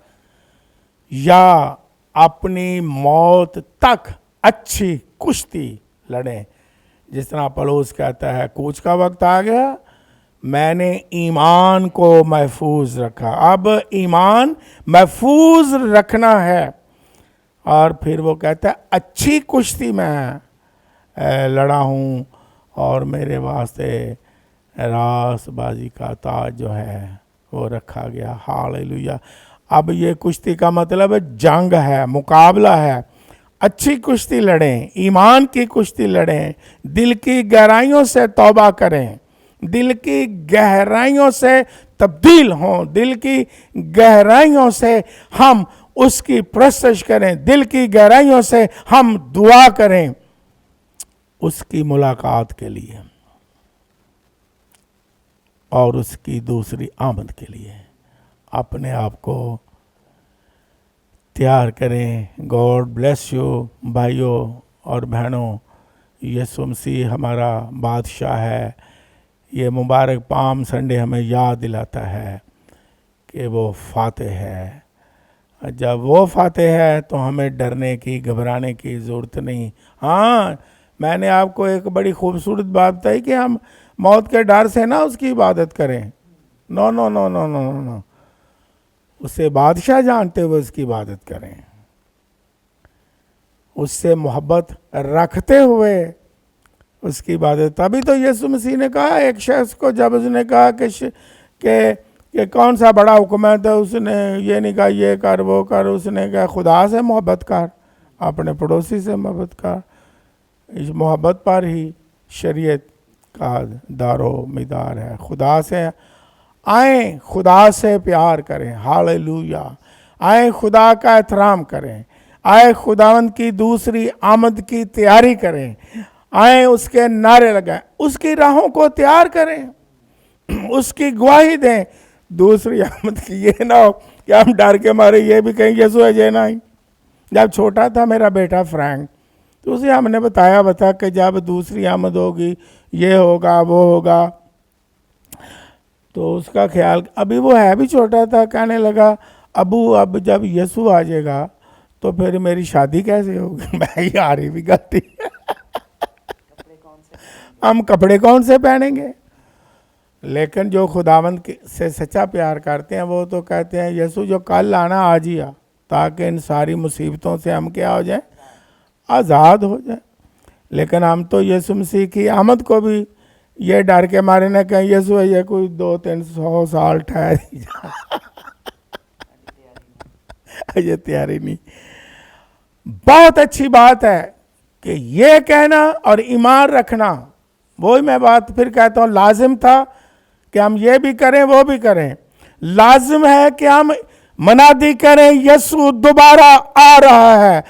S1: یا اپنی موت تک اچھی کشتی لڑیں. جس طرح پولس کہتا ہے کوچ کا وقت آ گیا, میں نے ایمان کو محفوظ رکھا. اب ایمان محفوظ رکھنا ہے. اور پھر وہ کہتا ہے اچھی کشتی میں لڑا ہوں, اور میرے واسطے راست بازی کا تاج جو ہے وہ رکھا گیا. ہاللیلویا. اب یہ کشتی کا مطلب جنگ ہے, مقابلہ ہے. اچھی کشتی لڑیں, ایمان کی کشتی لڑیں, دل کی گہرائیوں سے توبہ کریں, دل کی گہرائیوں سے تبدیل ہوں, دل کی گہرائیوں سے ہم اس کی پرستش کریں, دل کی گہرائیوں سے ہم دعا کریں اس کی ملاقات کے لیے اور اس کی دوسری آمد کے لیے. اپنے آپ کو تیار کریں. گاڈ بلیس یو بھائیوں اور بہنوں. یسوع مسیح ہمارا بادشاہ ہے. یہ مبارک پام سنڈے ہمیں یاد دلاتا ہے کہ وہ فاتح ہے. جب وہ فاتح ہے تو ہمیں ڈرنے کی, گھبرانے کی ضرورت نہیں. ہاں, میں نے آپ کو ایک بڑی خوبصورت بات بتائی کہ ہم موت کے ڈر سے نہ اس کی عبادت کریں. نو نو نو نو نو نو نو اسے بادشاہ جانتے ہوئے اس کی عبادت کریں, اس سے محبت رکھتے ہوئے اس کی عبادت. تبھی تو یسوع مسیح نے کہا ایک شخص کو, جب اس نے کہا کہ کون سا بڑا حکم ہے, تو اس نے یہ نہیں کہا یہ کر وہ کر, اس نے کہا خدا سے محبت کر, اپنے پڑوسی سے محبت کر. اس محبت پر ہی شریعت کا دار و مدار ہے. خدا سے آئیں, خدا سے پیار کریں. ہاللیلویا. آئیں خدا کا احترام کریں, آئے خداوند کی دوسری آمد کی تیاری کریں, آئیں اس کے نعرے لگائیں, اس کی راہوں کو تیار کریں, اس کی گواہی دیں. دوسری آمد کی یہ نہ ہو کہ ہم ڈر کے مارے یہ بھی کہیں یسوع ہے جے نہیں. جب چھوٹا تھا میرا بیٹا فرینک, تو اسے ہم نے بتا کہ جب دوسری آمد ہوگی یہ ہوگا وہ ہوگا, تو اس کا خیال, ابھی وہ ہے بھی چھوٹا تھا, کہنے لگا ابو اب جب یسوع آ جائے گا تو پھر میری شادی کیسے ہوگی؟ میں یاری بھی غلطی, ہم کپڑے کون سے پہنیں گے؟ لیکن جو خداوند سے سچا پیار کرتے ہیں وہ تو کہتے ہیں یسوع جو کل آنا آج ہی آ, تاکہ ان ساری مصیبتوں سے ہم کیا ہو جائیں, آزاد ہو جائیں. لیکن ہم تو یسوع مسیح کی آمد کو بھی یہ ڈر کے مارے نہ کہیں یسوع یہ کوئی 200-300 سال ٹھہر جا, یہ تیاری نہیں. بہت اچھی بات ہے کہ یہ کہنا اور ایمان رکھنا, وہی میں بات پھر کہتا ہوں, لازم تھا کہ ہم یہ بھی کریں وہ بھی کریں. لازم ہے کہ ہم منادی کریں یسوع دوبارہ آ رہا ہے.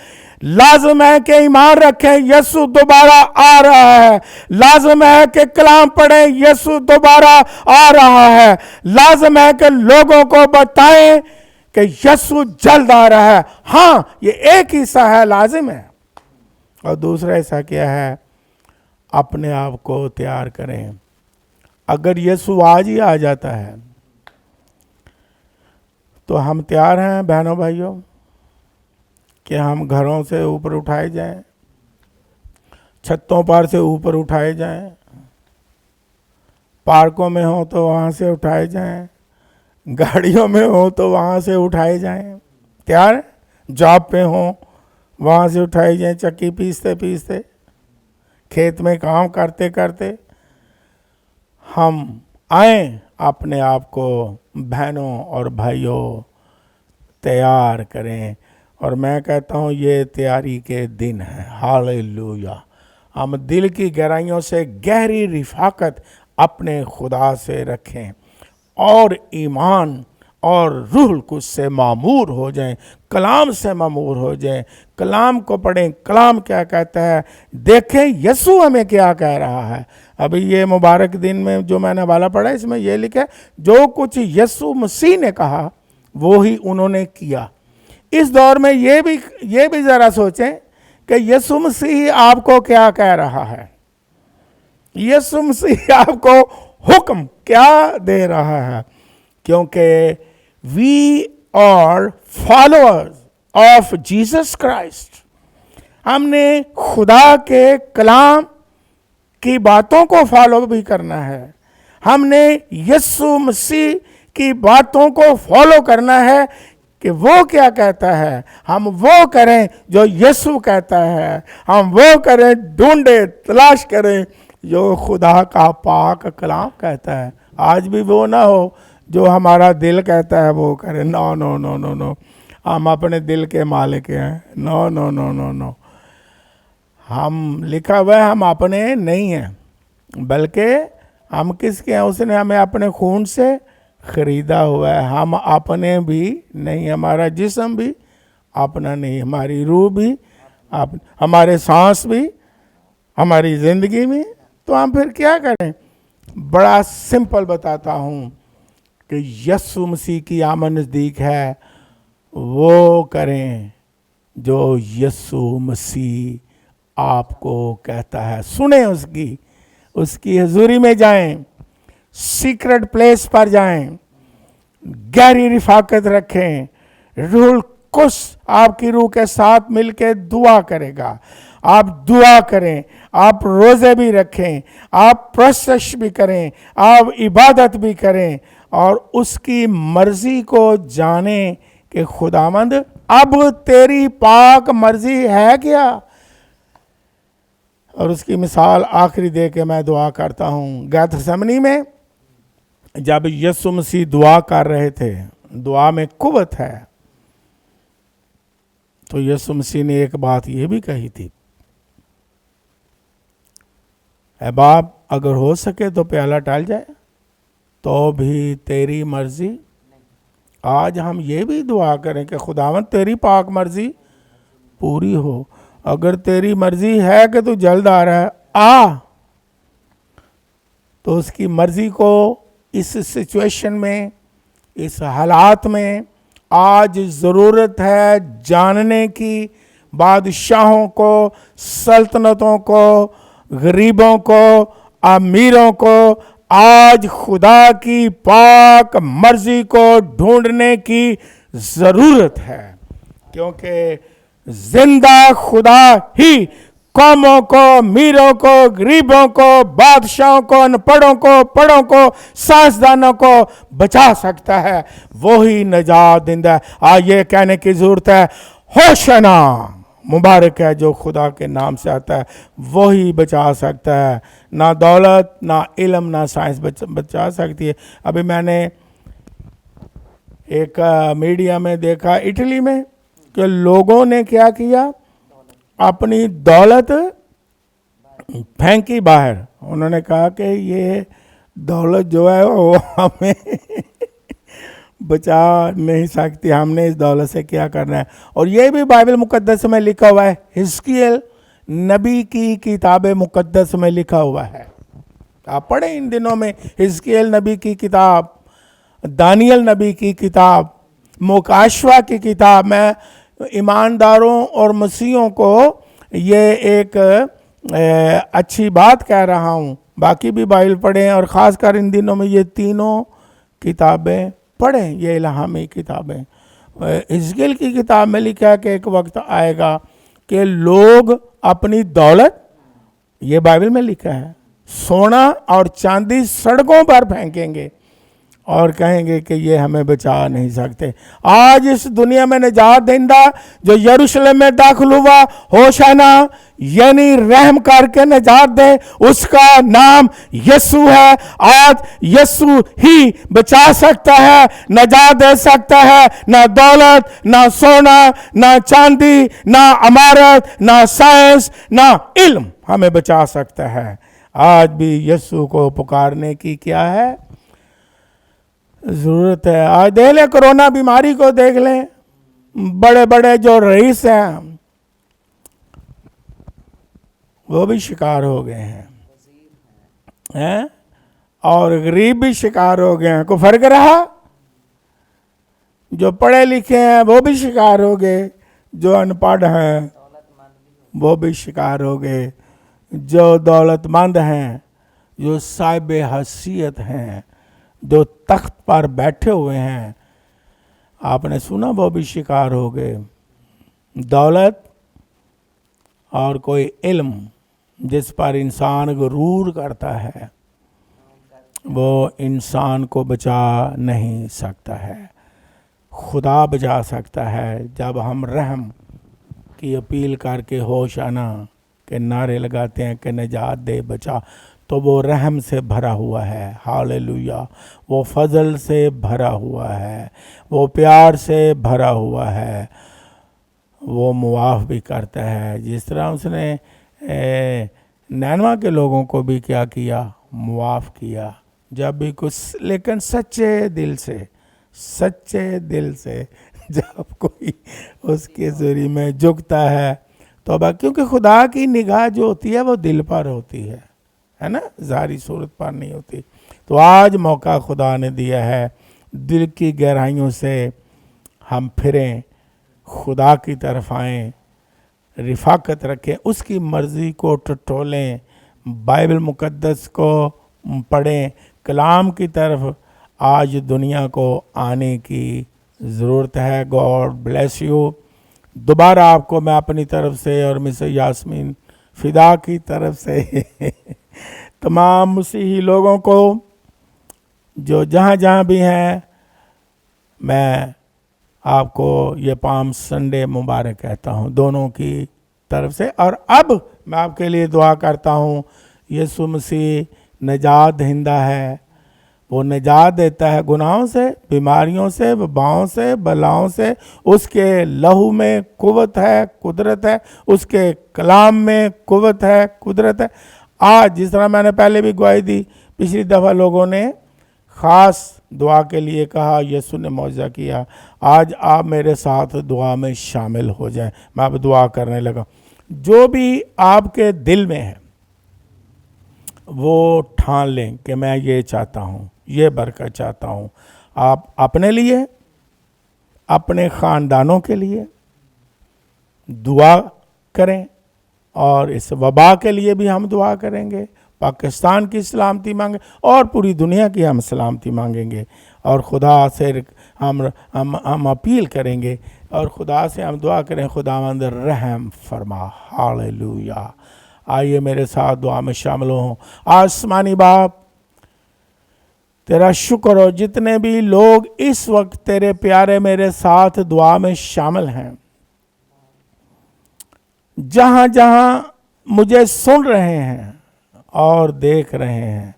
S1: لازم ہے کہ ایمان رکھیں یسوع دوبارہ آ رہا ہے. لازم ہے کہ کلام پڑھیں یسوع دوبارہ آ رہا ہے. لازم ہے کہ لوگوں کو بتائیں کہ یسوع جلد آ رہا ہے. ہاں یہ ایک حصہ ہے, لازم ہے. اور دوسرا حصہ کیا ہے؟ اپنے آپ کو تیار کریں. اگر یسوع آج ہی آ جاتا ہے تو ہم تیار ہیں بہنوں بھائیوں کہ ہم گھروں سے اوپر اٹھائے جائیں, چھتوں پر سے اوپر اٹھائے جائیں, پارکوں میں ہوں تو وہاں سے اٹھائے جائیں, گاڑیوں میں ہوں تو وہاں سے اٹھائے جائیں. تیار ہیں؟ جاب پہ ہوں وہاں سے اٹھائے جائیں, چکی پیستے پیستے, کھیت میں کام کرتے کرتے. ہم آئیں اپنے آپ کو بہنوں اور بھائیوں تیار کریں. اور میں کہتا ہوں یہ تیاری کے دن ہیں. ہاللویا. ہم دل کی گہرائیوں سے گہری رفاقت اپنے خدا سے رکھیں اور ایمان اور روح القدس سے معمور ہو جائیں, کلام سے معمور ہو جائیں. کلام کو پڑھیں, کلام کیا کہتا ہے, دیکھیں یسوع ہمیں کیا کہہ رہا ہے. ابھی یہ مبارک دن میں جو میں نے حوالہ پڑھا اس میں یہ لکھا ہے جو کچھ یسوع مسیح نے کہا وہی انہوں نے کیا. اس دور میں یہ بھی ذرا سوچیں کہ یسوع مسیح آپ کو کیا کہہ رہا ہے. یسوع مسیح آپ کو حکم کیا دے رہا ہے, کیونکہ we are followers of Jesus Christ. ہم نے خدا کے کلام کی باتوں کو فالو بھی کرنا ہے. ہم نے یسوع مسیح کی باتوں کو فالو کرنا ہے کہ وہ کیا کہتا ہے, ہم وہ کریں جو یسوع کہتا ہے. ہم وہ کریں, ڈھونڈیں, تلاش کریں جو خدا کا پاک کلام کہتا ہے. آج بھی وہ نہ ہو جو ہمارا دل کہتا ہے وہ کریں. نو نو نو نو نو, ہم اپنے دل کے مالک ہیں. نو نو نو نو نو, ہم لکھا ہوا ہے ہم اپنے نہیں ہیں, بلکہ ہم کس کے ہیں؟ اس نے ہمیں اپنے خون سے خریدا ہوا ہے. ہم اپنے بھی نہیں, ہمارا جسم بھی اپنا نہیں, ہماری روح بھی, ہمارے سانس بھی, ہماری زندگی میں. تو ہم پھر کیا کریں؟ بڑا سمپل بتاتا ہوں کہ یسوع مسیح کی آمد نزدیک ہے, وہ کریں جو یسوع مسیح آپ کو کہتا ہے. سنیں اس کی حضوری میں جائیں, سیکرٹ پلیس پر جائیں, گہری رفاقت رکھیں. روح القدس آپ کی روح کے ساتھ مل کے دعا کرے گا. آپ دعا کریں, آپ روزے بھی رکھیں, آپ پرستش بھی کریں, آپ عبادت بھی کریں, اور اس کی مرضی کو جانیں کہ خداوند اب تیری پاک مرضی ہے کیا. اور اس کی مثال آخری دے کے میں دعا کرتا ہوں. گیتسمنی میں جب یسوع مسیح دعا کر رہے تھے, دعا میں قوت ہے, تو یسوع مسیح نے ایک بات یہ بھی کہی تھی, اے باپ اگر ہو سکے تو پیالہ ٹال جائے تو بھی تیری مرضی. آج ہم یہ بھی دعا کریں کہ خداوند تیری پاک مرضی پوری ہو. اگر تیری مرضی ہے کہ تو جلد آ رہا ہے, تو اس کی مرضی کو اس سچویشن میں، اس حالات میں آج ضرورت ہے جاننے کی، بادشاہوں کو، سلطنتوں کو، غریبوں کو، امیروں کو آج خدا کی پاک مرضی کو ڈھونڈنے کی ضرورت ہے، کیونکہ زندہ خدا ہی قوموں کو، امیروں کو، غریبوں کو، بادشاہوں کو، ان پڑھوں کو، پڑھوں کو، سائنسدانوں کو بچا سکتا ہے، وہی نجات دہندہ ہے۔ آج یہ کہنے کی ضرورت ہے، ہوشنا، مبارک ہے جو خدا کے نام سے آتا ہے، وہی بچا سکتا ہے۔ نہ دولت، نہ علم، نہ سائنس بچا سکتی ہے۔ ابھی میں نے ایک میڈیا میں دیکھا اٹلی میں کہ لوگوں نے کیا کیا، اپنی دولت پھینکی باہر۔ انہوں نے کہا کہ یہ دولت جو ہے وہ ہمیں بچا نہیں سکتی، ہم نے اس دولت سے کیا کرنا ہے۔ اور یہ بھی بائبل مقدس میں لکھا ہوا ہے، حزقیل نبی کی کتاب مقدس میں لکھا ہوا ہے۔ آپ پڑھیں ان دنوں میں حزقیل نبی کی کتاب، دانیل نبی کی کتاب، مکاشوہ کی کتاب۔ میں ایمانداروں اور مسیحوں کو یہ ایک اچھی بات کہہ رہا ہوں، باقی بھی بائبل پڑھیں، اور خاص کر ان دنوں میں یہ تینوں کتابیں پڑھیں، یہ الہامی کتابیں۔ حزقیل کی کتاب میں لکھا ہے کہ ایک وقت آئے گا کہ لوگ اپنی دولت، یہ بائبل میں لکھا ہے، سونا اور چاندی سڑکوں پر پھینکیں گے اور کہیں گے کہ یہ ہمیں بچا نہیں سکتے۔ آج اس دنیا میں نجات دہندہ جو یروشلم میں داخل ہوا، ہوشنا یعنی رحم کر کے نجات دے، اس کا نام یسوع ہے۔ آج یسوع ہی بچا سکتا ہے، نجات دے سکتا ہے۔ نہ دولت، نہ سونا، نہ چاندی، نہ عمارت، نہ سائنس، نہ علم ہمیں بچا سکتا ہے۔ آج بھی یسوع کو پکارنے کی کیا ہے؟ ضرورت ہے۔ آج دیکھ لیں، کرونا بیماری کو دیکھ لیں، بڑے بڑے جو رئیس ہیں وہ بھی شکار ہو گئے ہیں، اور غریب بھی شکار ہو گئے ہیں۔ کوئی فرق رہا؟ جو پڑھے لکھے ہیں وہ بھی شکار ہو گئے، جو ان پڑھ ہیں وہ بھی شکار ہو گئے، جو دولت مند ہیں، جو صاحب حیثیت ہیں، جو تخت پر بیٹھے ہوئے ہیں، آپ نے سنا وہ بھی شکار ہو گئے۔ دولت اور کوئی علم جس پر انسان غرور کرتا ہے، وہ انسان کو بچا نہیں سکتا ہے۔ خدا بچا سکتا ہے جب ہم رحم کی اپیل کر کے ہوشنا کے نعرے لگاتے ہیں کہ نجات دے، بچا، تو وہ رحم سے بھرا ہوا ہے، ہاللیلویہ، وہ فضل سے بھرا ہوا ہے، وہ پیار سے بھرا ہوا ہے، وہ معاف بھی کرتا ہے، جس طرح اس نے نینوا کے لوگوں کو بھی کیا کیا، معاف کیا۔ جب بھی کچھ، لیکن سچے دل سے جب کوئی اس کے ذریعے میں جھکتا ہے تو کیونکہ خدا کی نگاہ جو ہوتی ہے وہ دل پر ہوتی ہے نا، ظاہری صورت پر نہیں ہوتی۔ تو آج موقع خدا نے دیا ہے، دل کی گہرائیوں سے ہم پھریں، خدا کی طرف آئیں، رفاقت رکھیں، اس کی مرضی کو ٹٹولیں، بائبل مقدس کو پڑھیں، کلام کی طرف آج دنیا کو آنے کی ضرورت ہے۔ God bless you. دوبارہ آپ کو میں اپنی طرف سے اور مسز یاسمین فدا کی طرف سے تمام مسیحی لوگوں کو جو جہاں جہاں بھی ہیں، میں آپ کو یہ پام سنڈے مبارک کہتا ہوں دونوں کی طرف سے۔ اور اب میں آپ کے لیے دعا کرتا ہوں، یسوع مسیح نجات دہندہ ہے، وہ نجات دیتا ہے گناہوں سے، بیماریوں سے، وباؤں سے، بلاؤں سے۔ اس کے لہو میں قوت ہے، قدرت ہے، اس کے کلام میں قوت ہے، قدرت ہے۔ آج جس طرح میں نے پہلے بھی گواہی دی، پچھلی دفعہ لوگوں نے خاص دعا کے لیے کہا، یسوع نے معجزہ کیا، آج آپ میرے ساتھ دعا میں شامل ہو جائیں۔ میں اب دعا کرنے لگا۔ جو بھی آپ کے دل میں ہے، وہ ٹھان لیں کہ میں یہ چاہتا ہوں، یہ برکت چاہتا ہوں. آپ اپنے لیے، اپنے خاندانوں کے لیے دعا کریں، اور اس وبا کے لیے بھی ہم دعا کریں گے. پاکستان کی سلامتی مانگیں اور پوری دنیا کی ہم سلامتی مانگیں گے، اور خدا سے ہم اپیل کریں گے، اور خدا سے ہم دعا کریں خداوند رحم فرما. ہاللویا. آئیے میرے ساتھ دعا میں شامل ہوں. آسمانی باپ، تیرا شکر ہو جتنے بھی لوگ اس وقت تیرے پیارے میرے ساتھ دعا میں شامل ہیں، جہاں جہاں مجھے سن رہے ہیں اور دیکھ رہے ہیں،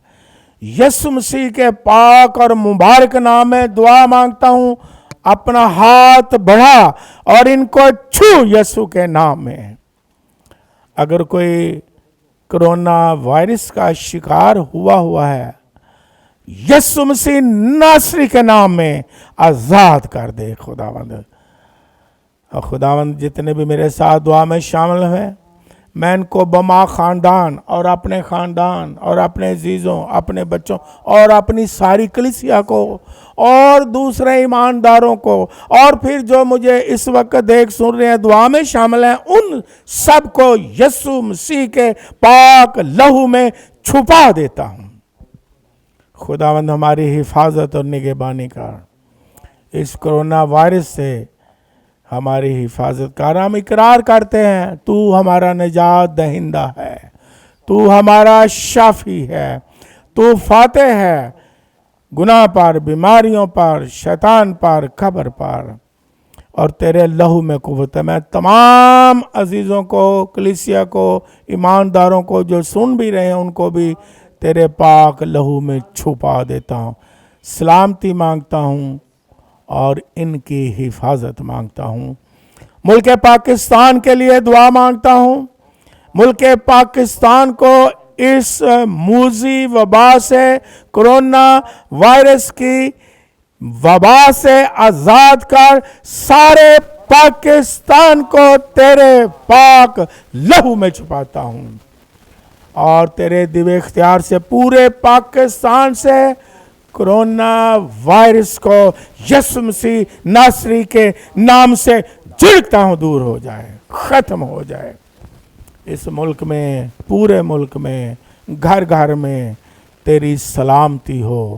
S1: یسوع مسیح کے پاک اور مبارک نام میں دعا مانگتا ہوں. اپنا ہاتھ بڑھا اور ان کو چھو یسوع کے نام میں. اگر کوئی کرونا وائرس کا شکار ہوا ہے، یسوع مسیح ناصری کے نام میں آزاد کر دے خداوند. اور خداوند جتنے بھی میرے ساتھ دعا میں شامل ہیں، میں ان کو بما خاندان اور اپنے عزیزوں، اپنے بچوں اور اپنی ساری کلیسیا کو اور دوسرے ایمانداروں کو، اور پھر جو مجھے اس وقت دیکھ سن رہے ہیں دعا میں شامل ہیں، ان سب کو یسوع مسیح کے پاک لہو میں چھپا دیتا ہوں. خداوند ہماری حفاظت اور نگہبانی کر. اس کرونا وائرس سے ہماری حفاظت کر. ہم اقرار کرتے ہیں تو ہمارا نجات دہندہ ہے، تو ہمارا شافی ہے، تو فاتح ہے گناہ پر، بیماریوں پر، شیطان پر، قبر پر، اور تیرے لہو میں قوت ہے. میں تمام عزیزوں کو، کلیسیا کو، ایمانداروں کو جو سن بھی رہے ہیں ان کو بھی تیرے پاک لہو میں چھپا دیتا ہوں. سلامتی مانگتا ہوں اور ان کی حفاظت مانگتا ہوں. ملک پاکستان کے لیے دعا مانگتا ہوں. ملک پاکستان کو اس موذی وبا سے، کرونا وائرس کی وبا سے آزاد کر. سارے پاکستان کو تیرے پاک لہو میں چھپاتا ہوں، اور تیرے دیوے اختیار سے پورے پاکستان سے کرونا وائرس کو یسوع مسیح ناصری کے نام سے جھڑکتا ہوں، دور ہو جائے، ختم ہو جائے. اس ملک میں، پورے ملک میں، گھر گھر میں تیری سلامتی ہو،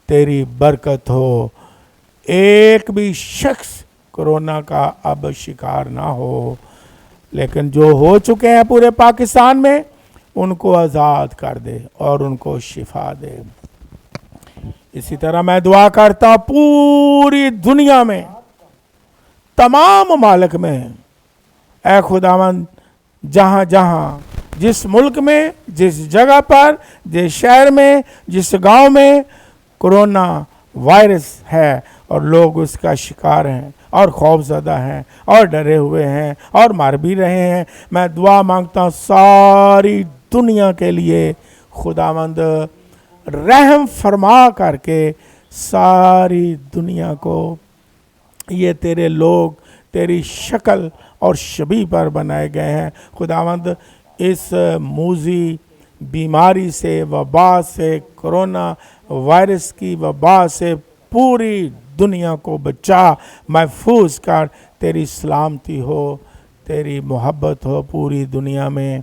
S1: تیری برکت ہو. ایک بھی شخص کرونا کا اب شکار نہ ہو، لیکن جو ہو چکے ہیں پورے پاکستان میں ان کو آزاد کر دے اور ان کو شفا دے. اسی طرح میں دعا کرتا ہوں پوری دنیا میں، تمام ممالک میں، اے خداوند جہاں جہاں، جس ملک میں، جس جگہ پر، جس شہر میں، جس گاؤں میں کرونا وائرس ہے اور لوگ اس کا شکار ہیں اور خوف زدہ ہیں اور ڈرے ہوئے ہیں اور مر بھی رہے ہیں، میں دعا مانگتا ہوں ساری دنیا کے لیے خداوند رحم فرما کر کے ساری دنیا کو، یہ تیرے لوگ تیری شکل اور شبیہ پر بنائے گئے ہیں خداوند، اس موذی بیماری سے، وبا سے، کرونا وائرس کی وبا سے پوری دنیا کو بچا، محفوظ کر. تیری سلامتی ہو، تیری محبت ہو پوری دنیا میں،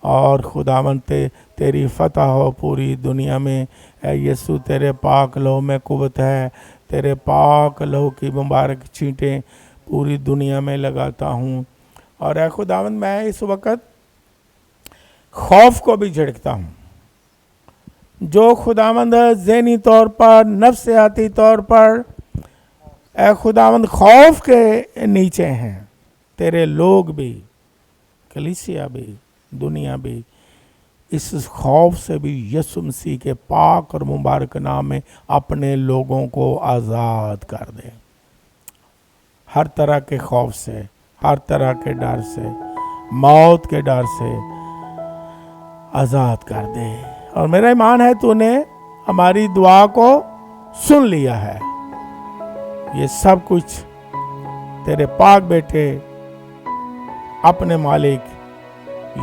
S1: اور خداوند تیری فتح ہو پوری دنیا میں. اے یسوع تیرے پاک لہو میں قوت ہے، تیرے پاک لہو کی مبارک چھینٹیں پوری دنیا میں لگاتا ہوں. اور اے خداوند میں اس وقت خوف کو بھی جھڑکتا ہوں، جو خداوند ذہنی طور پر، نفسیاتی طور پر اے خداوند خوف کے نیچے ہیں، تیرے لوگ بھی، کلیسیا بھی، دنیا بھی، اس خوف سے بھی یسوع مسیح کے پاک اور مبارک نام میں اپنے لوگوں کو آزاد کر دے. ہر طرح کے خوف سے، ہر طرح کے ڈر سے، موت کے ڈر سے آزاد کر دے. اور میرا ایمان ہے تو نے ہماری دعا کو سن لیا ہے. یہ سب کچھ تیرے پاک بیٹے اپنے مالک